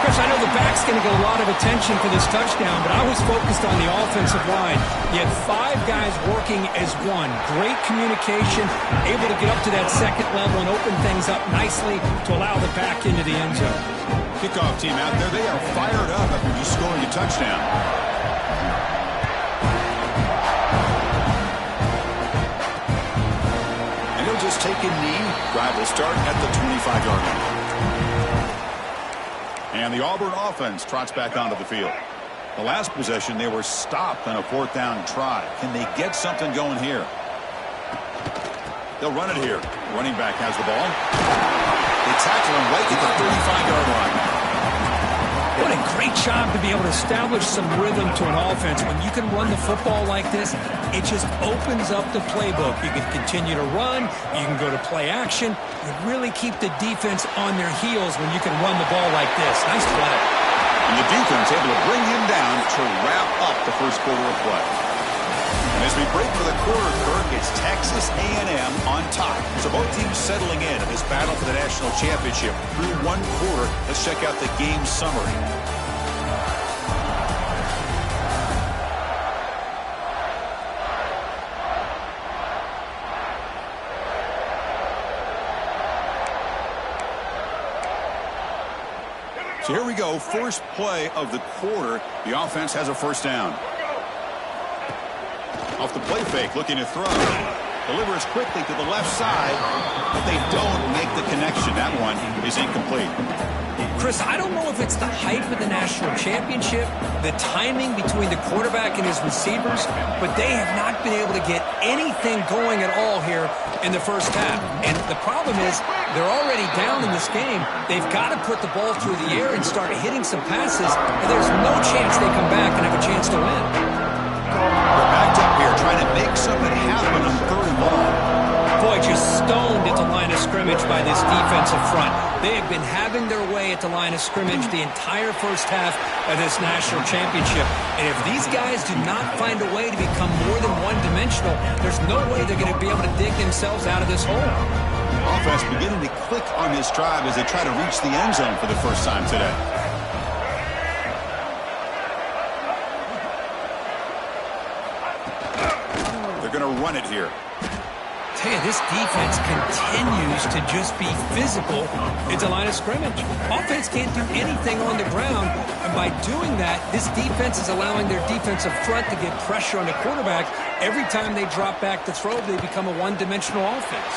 Chris, I know the back's going to get a lot of attention for this touchdown, but I was focused on the offensive line. You had 5 guys working as one. Great communication, able to get up to that 2nd level and open things up nicely to allow the back into the end zone. Kickoff team out there, they are fired up after just scoring a touchdown. And he'll just take a knee. Drive will start at the 25-yard line. And the Auburn offense trots back onto the field. The last possession, they were stopped on a 4th down try. Can they get something going here? They'll run it here. Running back has the ball. They tackle him right at the 35-yard line. What a great job to be able to establish some rhythm to an offense. When you can run the football like this, it just opens up the playbook. You can continue to run. You can go to play action. You really keep the defense on their heels when you can run the ball like this. Nice play. And the defense able to bring him down to wrap up the first quarter of play. And as we break for the quarter, Kirk, it's Texas A&M on top. So both teams settling in this battle for the national championship. Through one quarter, let's check out the game summary. So here we go, first play of the quarter. The offense has a first down. Off the play fake, looking to throw. Delivers quickly to the left side, but they don't make the connection. That one is incomplete. Chris, I don't know if it's the hype of the national championship, the timing between the quarterback and his receivers, but they have not been able to get anything going at all here in the first half. And the problem is they're already down in this game. They've got to put the ball through the air and start hitting some passes, and there's no chance they come back and have a chance to win. They're backed up here trying to make something happen on 3rd and long. Boy, just stoned at the line of scrimmage by this defensive front. They have been having their way at the line of scrimmage the entire first half of this national championship. And if these guys do not find a way to become more than one-dimensional, there's no way they're going to be able to dig themselves out of this hole. Offense beginning to click on this drive as they try to reach the end zone for the first time today. They're going to run it here. Hey, this defense continues to just be physical at the line of scrimmage. Offense can't do anything on the ground, and by doing that, this defense is allowing their defensive front to get pressure on the quarterback. Every time they drop back to throw, they become a one-dimensional offense.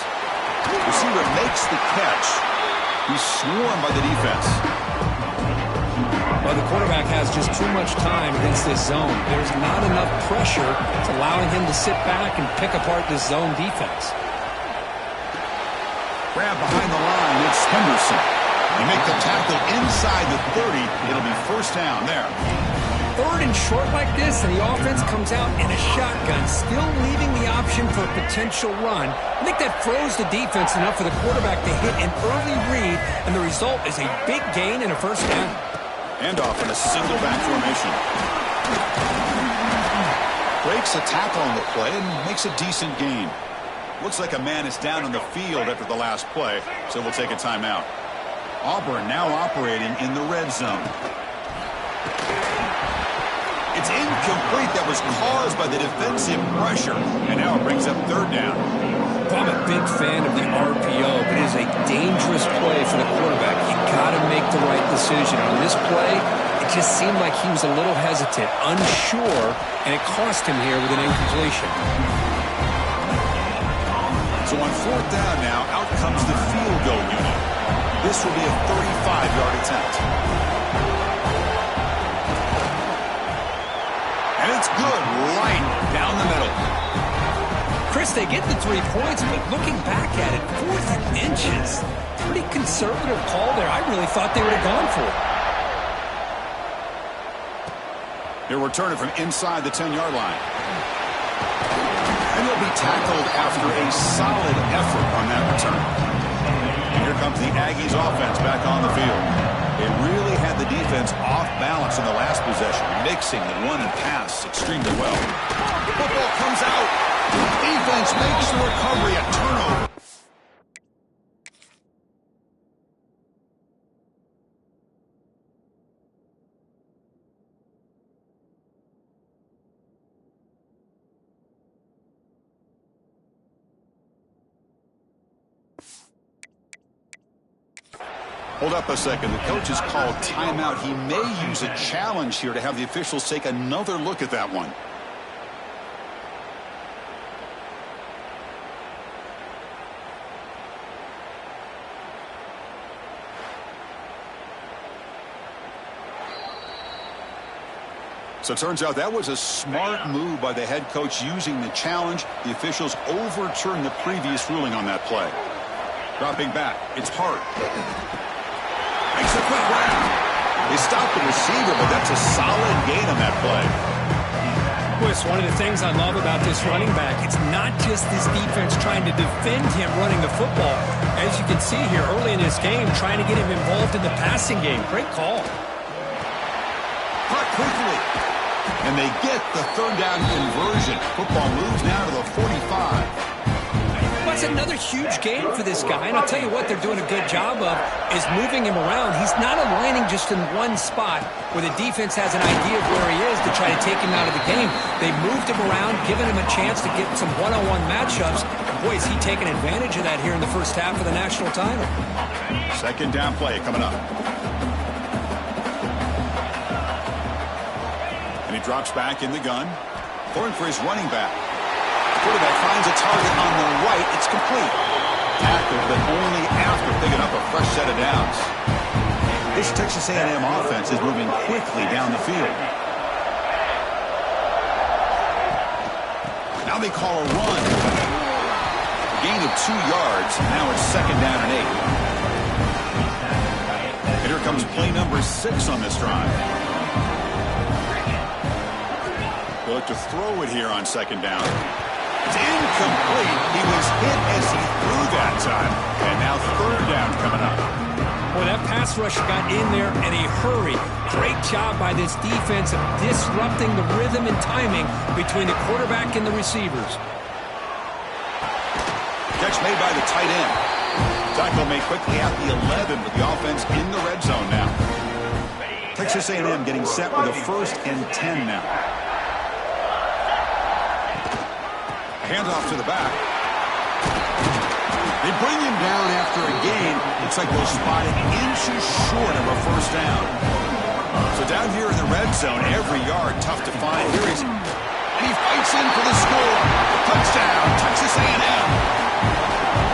Receiver makes the catch. He's swarmed by the defense. Well, the quarterback has just too much time against this zone. There's not enough pressure. It's allowing him to sit back and pick apart this zone defense. Grab behind the line. It's Henderson. They make the tackle inside the 30. It'll be first down there. 3rd and short like this, and the offense comes out in a shotgun, still leaving the option for a potential run. I think that froze the defense enough for the quarterback to hit an early read, and the result is a big gain and a first down. Handoff in a single back formation. Breaks a tackle on the play and makes a decent gain. Looks like a man is down on the field after the last play, so we'll take a timeout. Auburn now operating in the red zone. It's incomplete. That was caused by the defensive pressure, and now it brings up 3rd down. I'm a big fan of the RPO, but it is a dangerous play for the quarterback. You got to make the right decision. On this play, it just seemed like he was a little hesitant, unsure, and it cost him here with an incompletion. So on 4th down now, out comes the field goal unit. This will be a 35-yard attempt. And it's good right down the middle. Chris, they get the 3 points, but looking back at it, 4th and inches. Pretty conservative call there. I really thought they would have gone for it. He'll return it from inside the 10-yard line. And he'll be tackled after a solid effort on that return. And here comes the Aggies offense back on the field. They really had the defense off balance in the last possession, mixing the run and pass extremely well. The football comes out. Defense makes the recovery, a turnover. Hold up a second. The coach has called timeout. He may use a challenge here to have the officials take another look at that one. So it turns out that was a smart move by the head coach using the challenge. The officials overturned the previous ruling on that play. Dropping back. It's Hart. Makes a quick grab. They stopped the receiver, but that's a solid gain on that play. Well, it's one of the things I love about this running back. It's not just this defense trying to defend him running the football. As you can see here early in this game, trying to get him involved in the passing game. Great call. Hart quickly. And they get the third down conversion. Football moves now to the 45. That's another huge game for this guy, and I'll tell you what they're doing a good job of is moving him around. He's not aligning just in one spot where the defense has an idea of where he is to try to take him out of the game. They moved him around, giving him a chance to get some one-on-one matchups. And boy, is he taking advantage of that here in the first half of the national title. Second down play coming up. And he drops back in the gun. Going for his running back. Quarterback finds a target on the right. It's complete. Tackled, but only after picking up a fresh set of downs. This Texas A&M offense is moving quickly down the field. Now they call a run. Gain of 2 yards. Now it's second down and 8. And here comes play number 6 on this drive. They'll look to throw it here on second down. It's incomplete. He was hit as he threw that time. And now third down coming up. Well, that pass rush got in there in a hurry. Great job by this defense of disrupting the rhythm and timing between the quarterback and the receivers. Catch made by the tight end. Tackle made quickly at the 11 with the offense in the red zone now. Texas A&M getting set with a 1st and 10 now. Handoff to the back. They bring him down after a gain. Looks like they'll spot it inches short of a first down. So down here in the red zone, every yard tough to find. Here he's, and he fights in for the score. Touchdown, Texas A&M.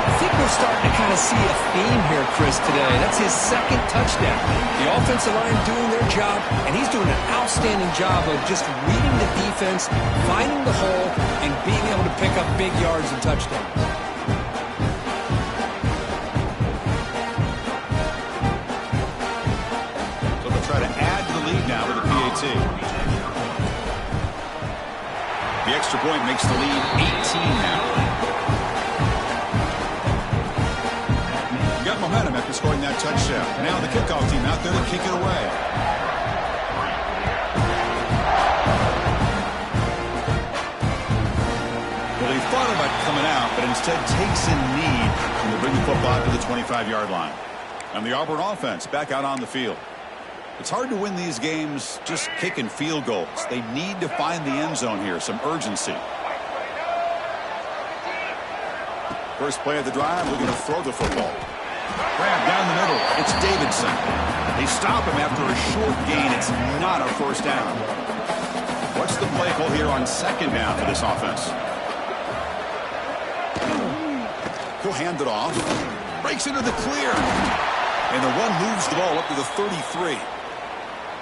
I think we're starting to kind of see a theme here, Chris, today. That's his 2nd touchdown. The offensive line doing their job, and he's doing an outstanding job of just reading the defense, finding the hole, and being able to pick up big yards and touchdowns. So they'll try to add to the lead now with the PAT. The extra point makes the lead 18 now. Momentum after scoring that touchdown. Now the kickoff team out there to kick it away. Well, he thought about coming out, but instead takes a knee and will bring the football to the 25-yard line. And the Auburn offense back out on the field. It's hard to win these games just kicking field goals. They need to find the end zone here, some urgency. First play of the drive, looking to throw the football. Grab down the middle. It's Davidson. They stop him after a short gain. It's not a first down. What's the play call here on second down for this offense? He'll hand it off. Breaks into the clear. And the run moves the ball up to the 33.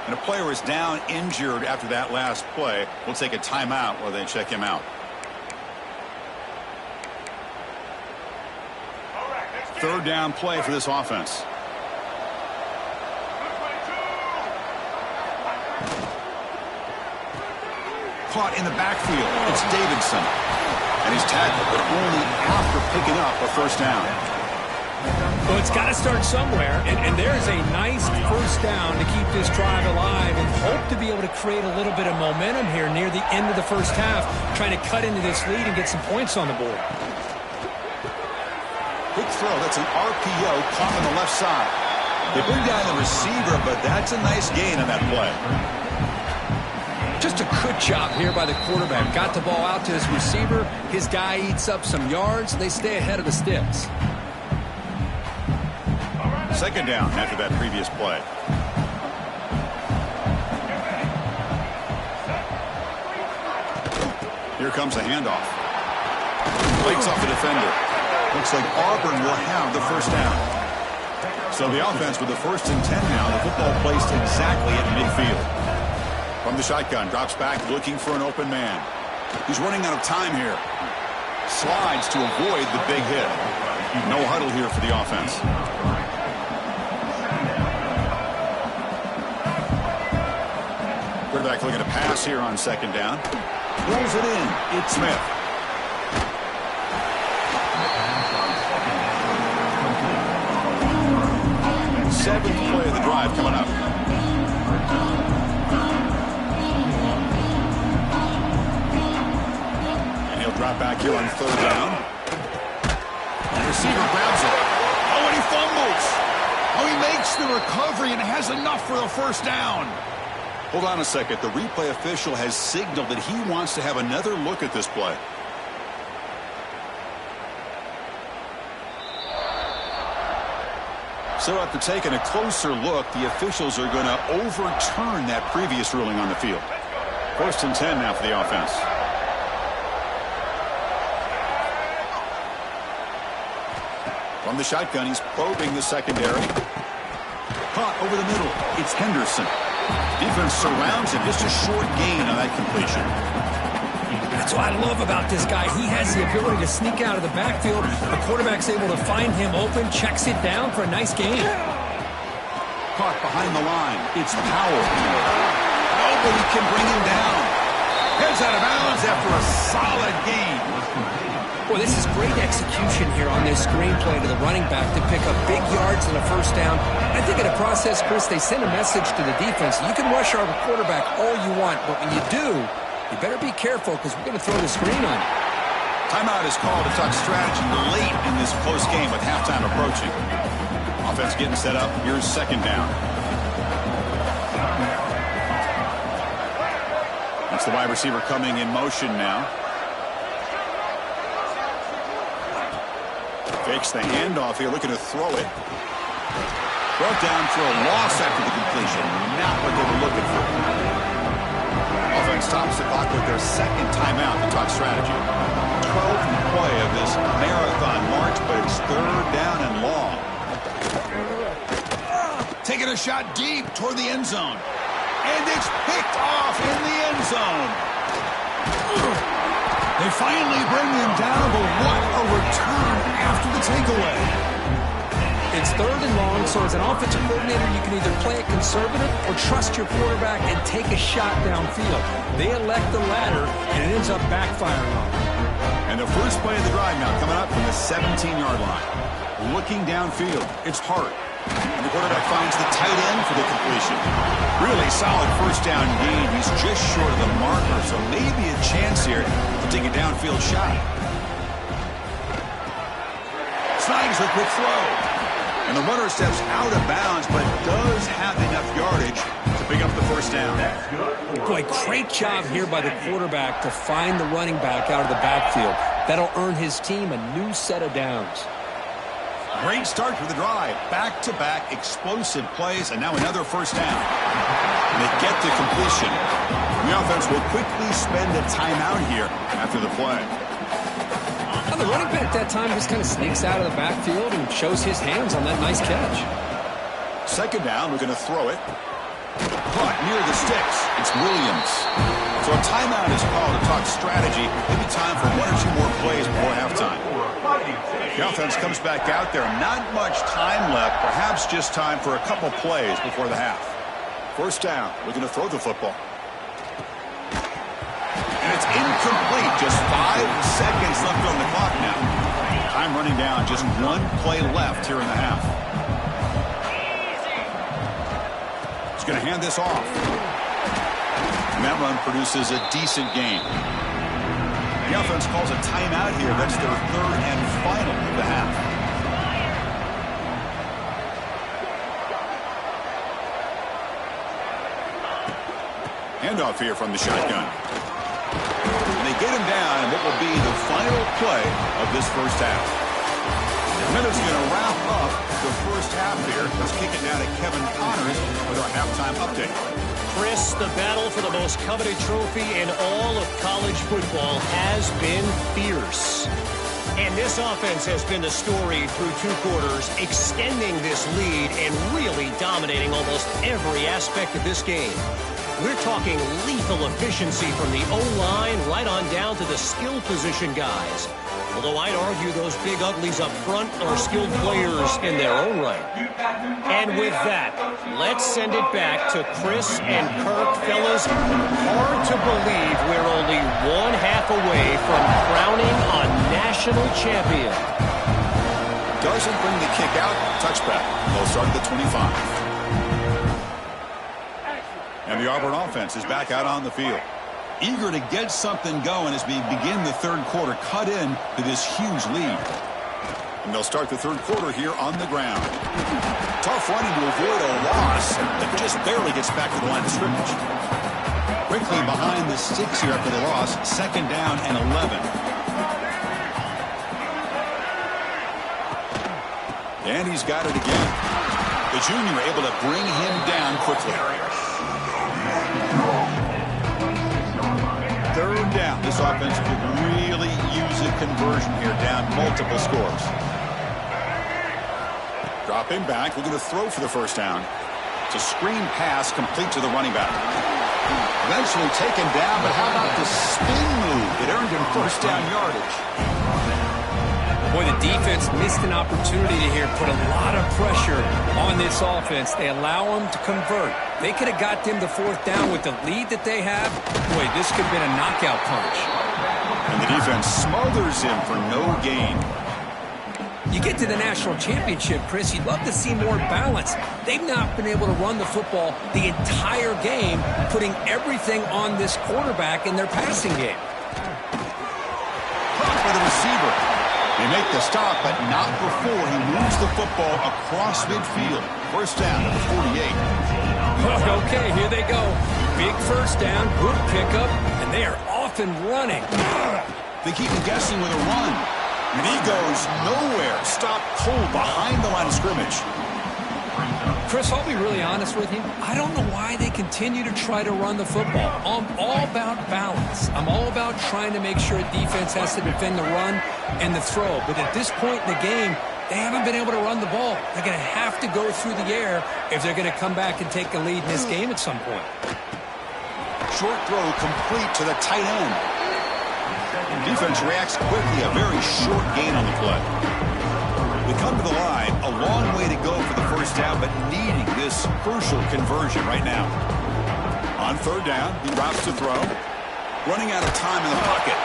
And a player is down injured after that last play. We'll take a timeout while they check him out. Third down play for this offense. Caught in the backfield. It's Davidson. And he's tackled, but only after picking up a first down. Well, it's got to start somewhere, and there is a nice first down to keep this drive alive and hope to be able to create a little bit of momentum here near the end of the first half, trying to cut into this lead and get some points on the board. Quick throw. That's an RPO caught on the left side. They bring down the receiver, but that's a nice gain on that play. Just a good job here by the quarterback. Got the ball out to his receiver. His guy eats up some yards. They stay ahead of the sticks. Second down after that previous play. Here comes a handoff. Breaks off the defender. Looks like Auburn will have the first down. So the offense with the 1st and 10 now. The football placed exactly at midfield. From the shotgun, drops back looking for an open man. He's running out of time here. Slides to avoid the big hit. No huddle here for the offense. Quarterback looking to pass here on second down. Rolls it in. It's Smith. Seventh play of the drive coming up. And he'll drop back here on 3rd down. Receiver grabs it. Oh, and he fumbles. Oh, he makes the recovery and has enough for the first down. Hold on a second. The replay official has signaled that he wants to have another look at this play. So after taking a closer look, the officials are going to overturn that previous ruling on the field. 1st and 10 now for the offense. From the shotgun, he's probing the secondary. Caught over the middle. It's Henderson. Defense surrounds him. Just a short gain on that completion. That's what I love about this guy. He has the ability to sneak out of the backfield. The quarterback's able to find him open, checks it down for a nice gain. Caught behind the line. It's Powell. Nobody can bring him down. Heads out of bounds after a solid gain. Boy, this is great execution here on this screenplay to the running back to pick up big yards and a first down. I think in the process, Chris, they send a message to the defense. You can rush our quarterback all you want, but when you do, you better be careful because we're going to throw the screen on you. Timeout is called to talk strategy late in this close game with halftime approaching. Offense getting set up. Here's second down. That's the wide receiver coming in motion now. Fakes the handoff here, looking to throw it. Brought down for a loss after the completion. Not what they were looking for. Offense stops the clock with their second timeout to talk strategy. 12th play of this marathon march, but it's 3rd down and long. Taking a shot deep toward the end zone. And it's picked off in the end zone. They finally bring him down, but what a return after the takeaway. It's 3rd and long, so as an offensive coordinator, you can either play it conservative or trust your quarterback and take a shot downfield. They elect the latter, and it ends up backfiring on them. And the first play of the drive now coming up from the 17-yard line. Looking downfield, it's Hart. And the quarterback finds the tight end for the completion. Really solid first down gain. He's just short of the marker, so maybe a chance here to take a downfield shot. Snags a quick throw. And the runner steps out of bounds, but does have enough yardage to pick up the first down. Boy, great job here by the quarterback to find the running back out of the backfield. That'll earn his team a new set of downs. Great start for the drive. Back-to-back explosive plays, and now another first down. And they get the completion. The offense will quickly spend a timeout here after the play. Now the running back that time just kind of sneaks out of the backfield and shows his hands on that nice catch. Second down, we're going to throw it. Caught near the sticks. It's Williams. So a timeout is called to talk strategy. Maybe time for 1 or 2 more plays before halftime. The offense comes back out there. Not much time left. Perhaps just time for a couple plays before the half. First down. We're going to throw the football. And it's incomplete. Just 5 seconds left on the clock now. Time running down. Just 1 play left here in the half. He's going to hand this off. And that run produces a decent gain. The offense calls a timeout here. That's their 3rd and final of the half. Handoff here from the shotgun. And they get him down in what will be the final play of this first half. Miller's going to wrap up the first half here. Let's kick it down to Kevin Connors with our halftime update. Chris, the battle for the most coveted trophy in all of college football has been fierce. And this offense has been the story through 2 quarters, extending this lead and really dominating almost every aspect of this game. We're talking lethal efficiency from the O-line right on down to the skill position guys. Although I'd argue those big uglies up front are skilled players in their own right. And with that, let's send it back to Chris and Kirk. Fellas, hard to believe we're only 1/2 away from crowning a national champion. Doesn't bring the kick out. Touchback. They'll start at the 25. And the Auburn offense is back out on the field. Eager to get something going as we begin the third quarter. Cut in to this huge lead. And they'll start the third quarter here on the ground. Tough running to avoid a loss that just barely gets back to the line of scrimmage. Quickly behind the sticks here after the loss. 2nd down and 11. And he's got it again. The junior able to bring him down quickly. 3rd down. This offense could really use a conversion here, down multiple scores. Dropping back, looking to throw for the 1st down. It's a screen pass complete to the running back. Eventually taken down, but how about the spin move? It earned him 1st down yardage. Boy, the defense missed an opportunity to here put a lot of pressure on this offense. They allow them to convert. They could have got them the 4th down with the lead that they have. Boy, this could have been a knockout punch. And the defense smothers him for no gain. You get to the national championship, Chris, you'd love to see more balance. They've not been able to run the football the entire game, putting everything on this quarterback in their passing game. Caught by the receiver. They make the stop, but not before he moves the football across midfield. 1st down to the 48. Okay, here they go. Big 1st down, good pickup, and they are off and running. They keep him guessing with a run. And he goes nowhere. Stop cold behind the line of scrimmage. Chris, I'll be really honest with you. I don't know why they continue to try to run the football. I'm all about balance. I'm all about trying to make sure defense has to defend the run and the throw. But at this point in the game, they haven't been able to run the ball. They're going to have to go through the air if they're going to come back and take a lead in this game at some point. Short throw complete to the tight end. Defense reacts quickly. A very short gain on the play. We come to the line. A long way to go for the 1st down, but needing this crucial conversion right now. On 3rd down, he routes to throw. Running out of time in the pocket.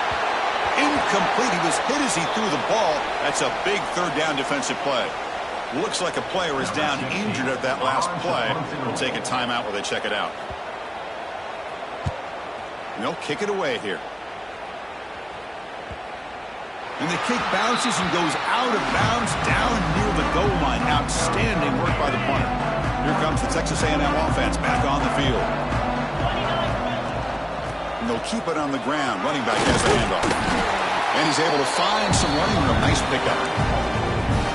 Incomplete. He was hit as he threw the ball. That's a big 3rd down defensive play. Looks like a player is down injured at that last play. We'll take a timeout while they check it out. And they'll kick it away here. And the kick bounces and goes out of bounds down near the goal line. Outstanding work by the punter. Here comes the Texas A&M offense back on the field. And they'll keep it on the ground. Running back has the handoff. And he's able to find some running room. Nice pickup.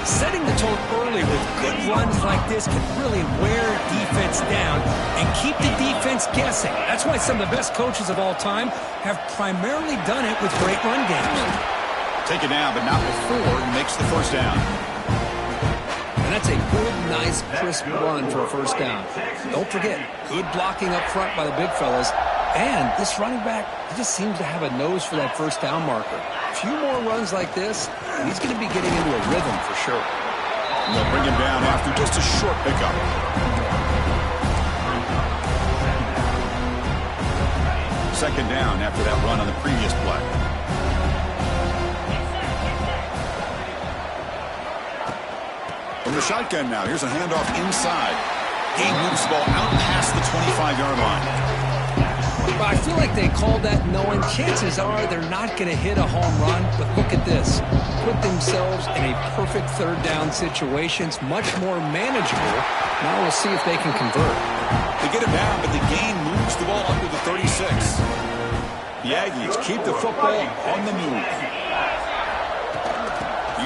Setting the tone early with good runs like this can really wear defense down and keep the defense guessing. That's why some of the best coaches of all time have primarily done it with great run games. Taken down, but not before he makes the 1st down. And that's a good, nice, crisp run for a 1st down. Don't forget, good blocking up front by the big fellas. And this running back, he just seems to have a nose for that 1st down marker. A few more runs like this, and he's going to be getting into a rhythm for sure. And they'll bring him down after just a short pickup. Second down after that run on the previous play. From the shotgun now, here's a handoff inside. He moves the ball out past the 25-yard line. Well, I feel like they called that knowing chances are they're not going to hit a home run. But look at this. Put themselves in a perfect 3rd down situation. It's much more manageable. Now we'll see if they can convert. They get him down, but the gain moves the ball up to the 36. The Aggies keep the football on the move.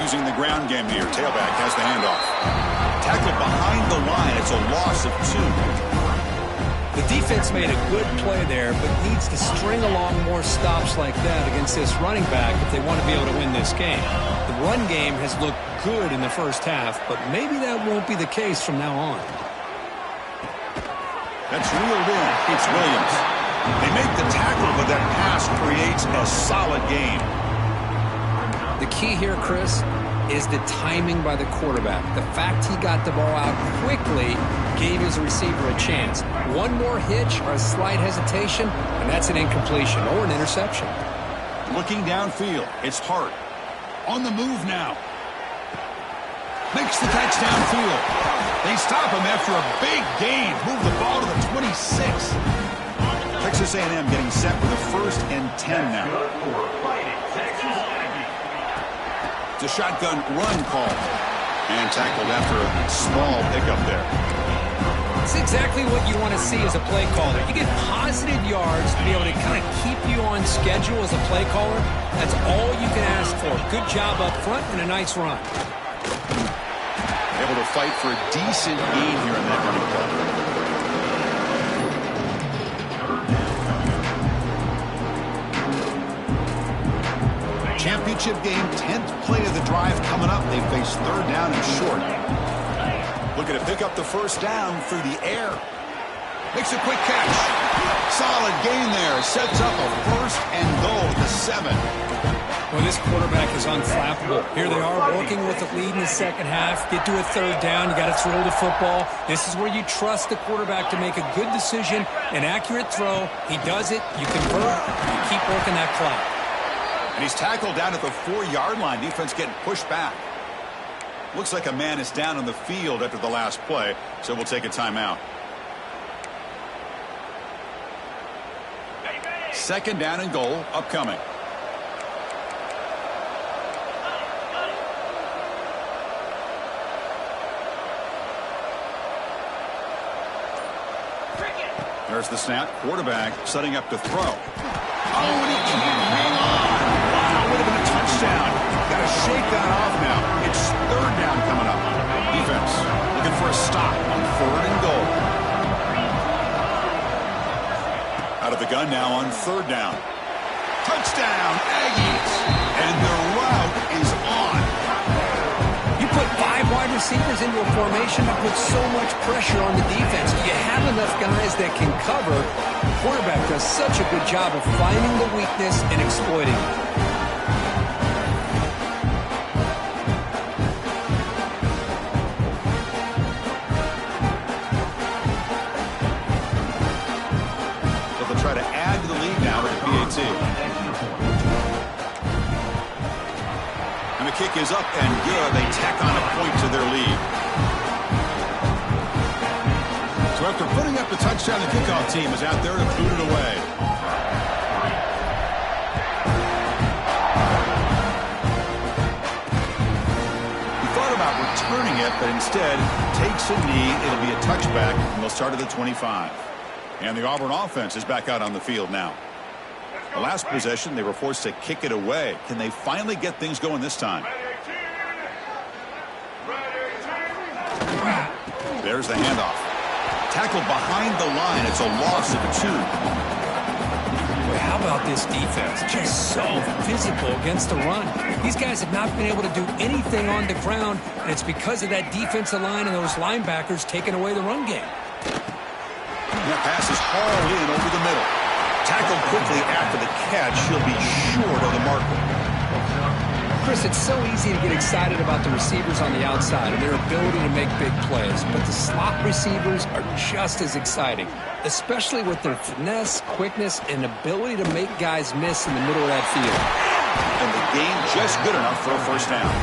using the ground game here. Tailback has the handoff. Tackled behind the line. It's a loss of 2. The defense made a good play there, but needs to string along more stops like that against this running back if they want to be able to win this game. The run game has looked good in the first half, but maybe that won't be the case from now on. That's reeled in. It's Williams. They make the tackle, but that pass creates a solid gain. The key here, Chris, is the timing by the quarterback. The fact he got the ball out quickly gave his receiver a chance. One more hitch or a slight hesitation, and that's an incompletion or an interception. Looking downfield, it's Hart. On the move now. Makes the catch downfield. They stop him after a big gain. Move the ball to the 26. Texas A&M getting set for the 1st and 10 now. It's a shotgun run call. And tackled after a small pickup there. It's exactly what you want to see as a play caller. You get positive yards to be able to kind of keep you on schedule as a play caller. That's all you can ask for. Good job up front and a nice run. Able to fight for a decent gain here in that running play. Championship game, 10th play of the drive coming up. They face 3rd down and short. Looking to pick up the 1st down through the air. Makes a quick catch. Solid gain there. Sets up a 1st and goal at the 7. Well, this quarterback is unflappable. Here they are working with the lead in the second half. Get to a 3rd down. You got to throw the football. This is where you trust the quarterback to make a good decision, an accurate throw. He does it. You convert. You keep working that clock. And he's tackled down at the 4-yard line. Defense getting pushed back. Looks like a man is down on the field after the last play, so we'll take a timeout. 2nd down and goal upcoming. There's the snap. Quarterback setting up to throw. Oh, and he can't hang on. Wow, would have been a touchdown. Got to shake that off now. It's 3rd down coming up. Defense looking for a stop on 3rd and goal. Out of the gun now on 3rd down. Touchdown, Aggies. And the route is on. You put 5 wide receivers into a formation to put so much pressure on the defense. Do you have enough guys that can cover? The quarterback does such a good job of finding the weakness and exploiting it. Try to add to the lead now with the PAT. And the kick is up and good. They tack on a point to their lead. So after putting up the touchdown, the kickoff team is out there to boot it away. He thought about returning it, but instead takes a knee. It'll be a touchback, and they'll start at the 25. And the Auburn offense is back out on the field now. The last possession, they were forced to kick it away. Can they finally get things going this time? There's the handoff. Tackled behind the line. It's a loss of 2. Boy, how about this defense? Just so physical against the run. These guys have not been able to do anything on the ground, and it's because of that defensive line and those linebackers taking away the run game. That pass is hauled in over the middle. Tackled quickly after the catch. He'll be short of the marker. Chris, it's so easy to get excited about the receivers on the outside and their ability to make big plays, but the slot receivers are just as exciting, especially with their finesse, quickness, and ability to make guys miss in the middle of that field. And the game just good enough for a 1st down.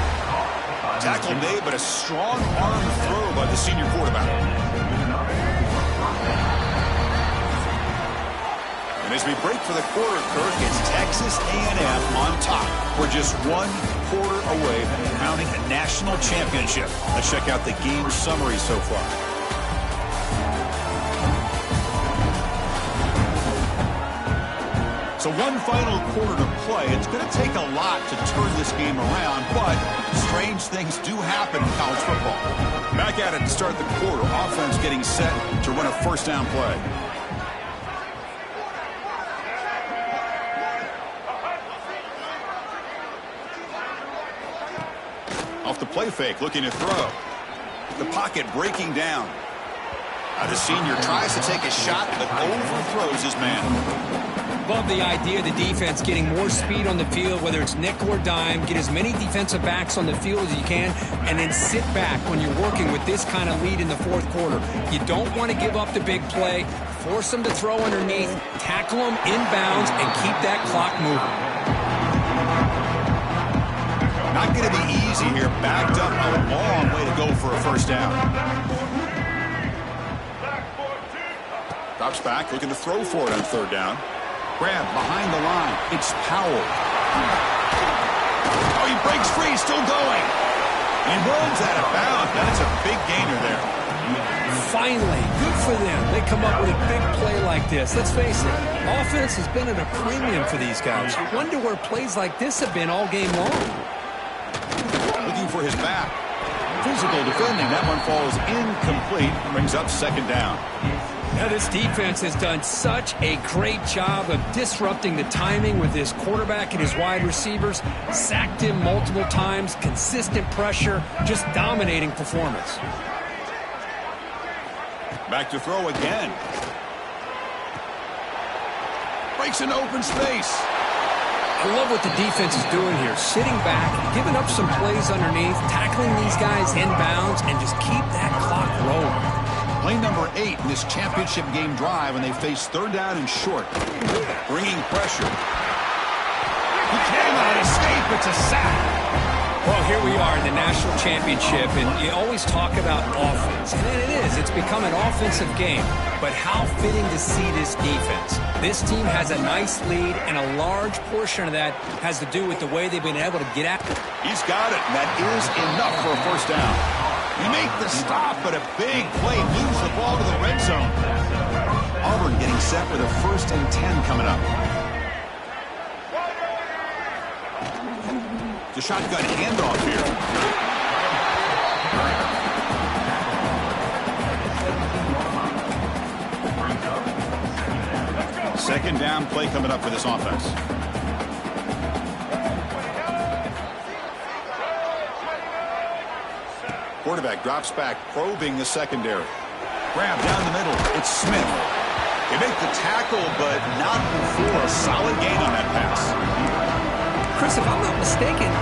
Tackle made, but a strong arm throw by the senior quarterback. And as we break for the quarter, Kirk, it's Texas A&M on top. We're just 1 quarter away from crowning a national championship. Let's check out the game summary so far. So one final quarter to play. It's going to take a lot to turn this game around, but strange things do happen in college football. Back at it to start the quarter. Offense getting set to run a first down play. Off the play fake, looking to throw. The pocket breaking down. The senior tries to take a shot, but overthrows his man. Love the idea of the defense getting more speed on the field, whether it's nickel or dime. Get as many defensive backs on the field as you can, and then sit back when you're working with this kind of lead in the fourth quarter. You don't want to give up the big play. Force them to throw underneath, tackle them inbounds, and keep that clock moving. Not going to be easy here. Backed up a long way to go for a first down. Drops back, looking to throw for it on third down. Grab behind the line. It's Powell. Oh, he breaks free, still going. He runs out of bounds. That's a big gainer there. Finally, good for them. They come up with a big play like this. Let's face it, offense has been at a premium for these guys. You wonder where plays like this have been all game long. Looking for his back. Physical defending. That one falls incomplete. Brings up second down. Now this defense has done such a great job of disrupting the timing with his quarterback and his wide receivers. Sacked him multiple times. Consistent pressure. Just dominating performance. Back to throw again. Breaks an open space. I love what the defense is doing here. Sitting back, giving up some plays underneath, tackling these guys inbounds, and just keep that clock rolling. Play number 8 in this championship game drive, and they face third down and short. Bringing pressure. He cannot escape. It's a sack. Well, here we are in the national championship, and you always talk about offense. And it is. It's become an offensive game. But how fitting to see this defense. This team has a nice lead, and a large portion of that has to do with the way they've been able to get after it. He's got it, and that is enough for a first down. You make the stop, but a big play moves the ball to the red zone. Auburn getting set with a 1st and 10 coming up. The shotgun handoff here. Second down play coming up for this offense. Quarterback drops back, probing the secondary. Grab down the middle. It's Smith. They make the tackle, but not before a solid gain on that pass. Chris, if I'm not mistaken,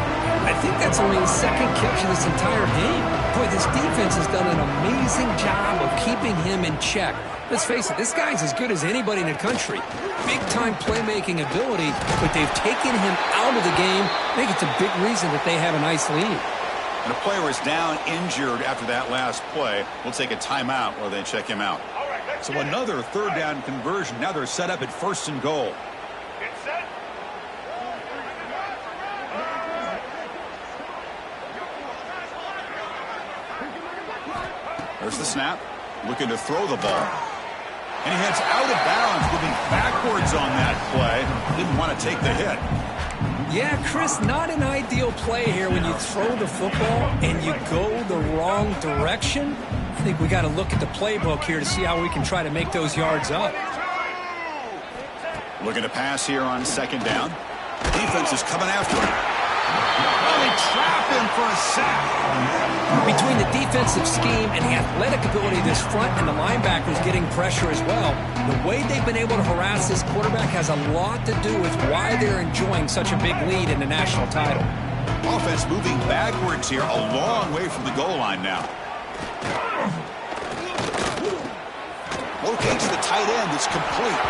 I think that's only his second catch of this entire game. Boy, this defense has done an amazing job of keeping him in check. Let's face it, this guy's as good as anybody in the country. Big-time playmaking ability, but they've taken him out of the game. I think it's a big reason that they have a nice lead. And a player is down injured after that last play. We'll take a timeout while they check him out. So another third down conversion. Now they're set up at 1st and goal. There's the snap. Looking to throw the ball. And he heads out of bounds, moving backwards on that play. Didn't want to take the hit. Yeah, Chris, not an ideal play here when you throw the football and you go the wrong direction. I think we got to look at the playbook here to see how we can try to make those yards up. Looking to pass here on second down. Defense is coming after him. Oh, they trap him for a sack. Between the defensive scheme and the athletic ability of this front and the linebackers getting pressure as well, the way they've been able to harass this quarterback has a lot to do with why they're enjoying such a big lead in the national title. Offense moving backwards here, a long way from the goal line now. Locates the tight end. It's complete.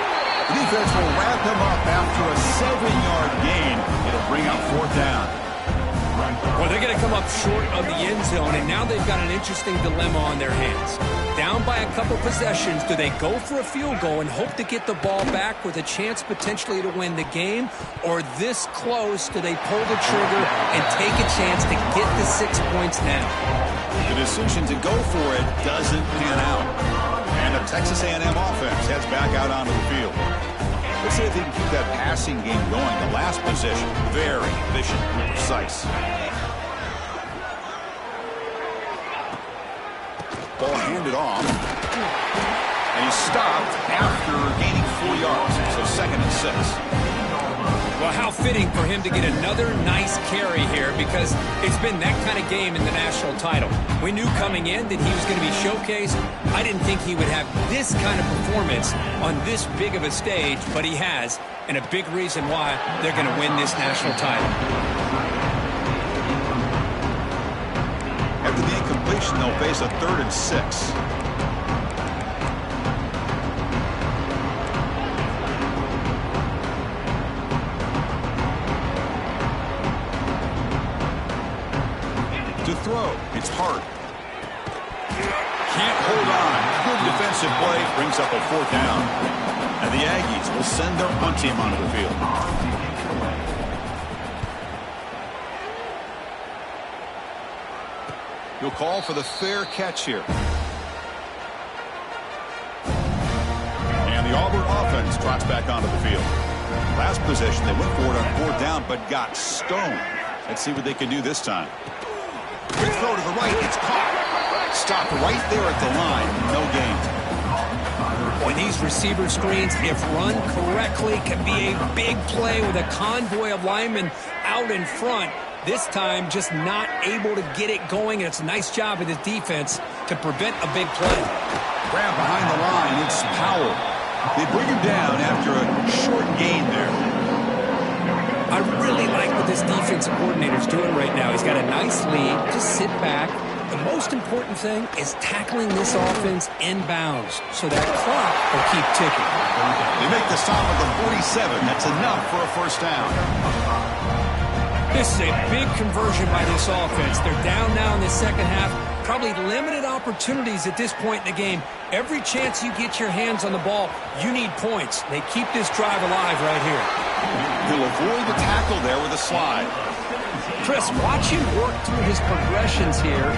The defense will wrap him up after a 7-yard gain. It'll bring up 4th down. Well, they're going to come up short of the end zone, and now they've got an interesting dilemma on their hands. Down by a couple possessions, do they go for a field goal and hope to get the ball back with a chance potentially to win the game? Or this close, do they pull the trigger and take a chance to get the 6 points now? The decision to go for it doesn't pan out. And the Texas A&M offense heads back out onto the field. Let's see if they can keep that passing game going. The last possession, very efficient and precise. Ball handed off. And he's stopped after gaining 4 yards. So 2nd and 6. Well, how fitting for him to get another nice carry here, because it's been that kind of game in the national title. We knew coming in that he was going to be showcased. I didn't think he would have this kind of performance on this big of a stage, but he has, and a big reason why they're going to win this national title. After the incompletion, they'll face a 3rd and 6. To throw, it's hard. Can't hold on. Good defensive play, brings up a 4th down. And the Aggies will send their punt team onto the field. He'll call for the fair catch here. And the Auburn offense trots back onto the field. Last possession, they went for it on 4th down, but got stoned. Let's see what they can do this time. Quick throw to the right. It's caught. Stopped right there at the line. No gain. Boy, these receiver screens, if run correctly, can be a big play with a convoy of linemen out in front. This time, just not able to get it going, and it's a nice job of his defense to prevent a big play. Grab behind the line. It's Powell. They bring him down after a short gain there. I really like what this defensive coordinator's doing right now. He's got a nice lead. Just sit back. The most important thing is tackling this offense inbounds so that clock will keep ticking. They make the stop at the 47. That's enough for a 1st down. This is a big conversion by this offense. They're down now in the 2nd half. Probably limited opportunities at this point in the game. Every chance you get your hands on the ball, you need points. They keep this drive alive right here. He'll avoid the tackle there with a slide. Chris, watch him work through his progressions here.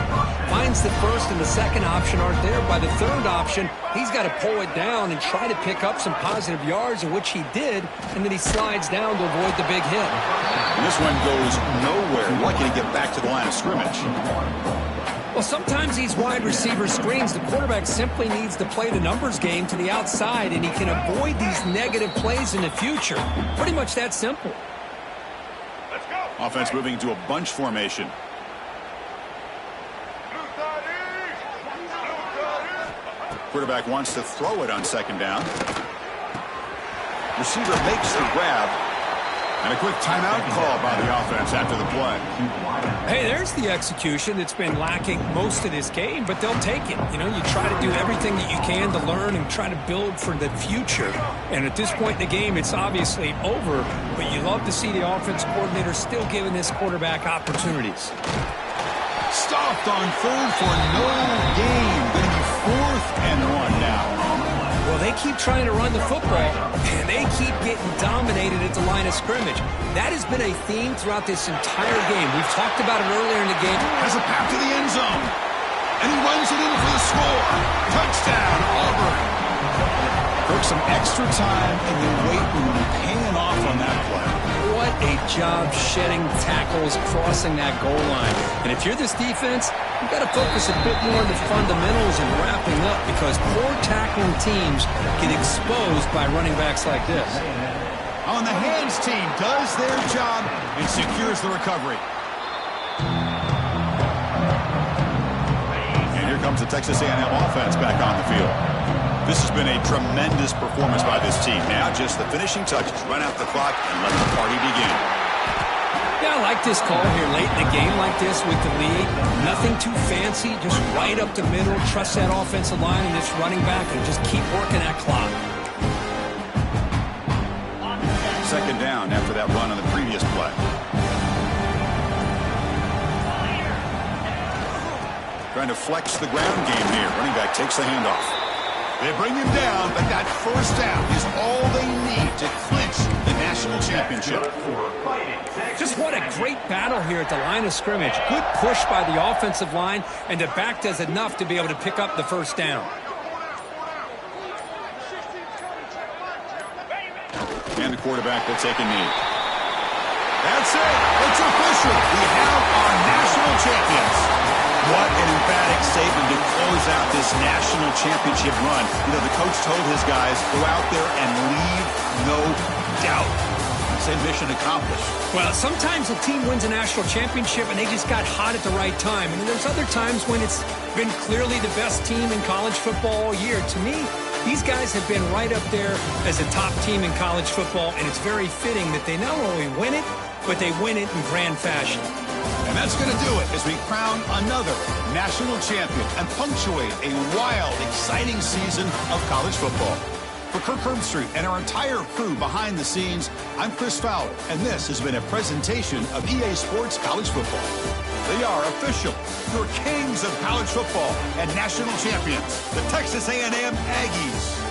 Finds the 1st and the 2nd option aren't there. By the 3rd option, he's got to pull it down and try to pick up some positive yards, in which he did, and then he slides down to avoid the big hit. And this one goes nowhere. Lucky to get back to the line of scrimmage. Well, sometimes these wide receiver screens, the quarterback simply needs to play the numbers game to the outside, and he can avoid these negative plays in the future. Pretty much that simple. Let's go. Offense moving to a bunch formation. Quarterback wants to throw it on 2nd down. Receiver makes the grab. And a quick timeout call by the offense after the play. Hey, there's the execution that's been lacking most of this game, but they'll take it. You know, you try to do everything that you can to learn and try to build for the future. And at this point in the game, it's obviously over, but you love to see the offense coordinator still giving this quarterback opportunities. Stopped on 3rd for no gain. Going to be 4th and 1 now. Well, they keep trying to run the football, and they keep getting dominated at the line of scrimmage. That has been a theme throughout this entire game. We've talked about it earlier in the game. Has a path to the end zone. And he runs it in for the score. Touchdown, Auburn. Took some extra time in the weight room, paying off on that play. What a job shedding tackles, crossing that goal line. And if you're this defense, you've got to focus a bit more on the fundamentals and wrapping up, because poor tackling teams get exposed by running backs like this. On the hands team does their job and secures the recovery. And here comes the Texas A&M offense back on the field. This has been a tremendous performance by this team. Now just the finishing touches. Run out the clock and let the party begin. Yeah, I like this call here late in the game like this with the lead. Nothing too fancy, just right up the middle. Trust that offensive line and this running back and just keep working that clock. 2nd down after that run on the previous play. Trying to flex the ground game here. Running back takes the handoff. They bring him down, but that 1st down is all they need to clinch the national championship. Just what a great battle here at the line of scrimmage. Good push by the offensive line, and the back does enough to be able to pick up the 1st down. quarterback will take a knee. That's it. It's official. We have our national champions. What an emphatic statement to close out this national championship run. You know, the coach told his guys, go out there and leave no doubt. Say mission accomplished. Well, sometimes a team wins a national championship and they just got hot at the right time. And there's other times when it's been clearly the best team in college football all year. To me, these guys have been right up there as a top team in college football, and it's very fitting that they not only win it, but they win it in grand fashion. And that's going to do it as we crown another national champion and punctuate a wild, exciting season of college football. For Kirk Herbstreit and our entire crew behind the scenes, I'm Chris Fowler, and this has been a presentation of EA Sports College Football. They are official, your kings of college football and national champions, the Texas A&M Aggies.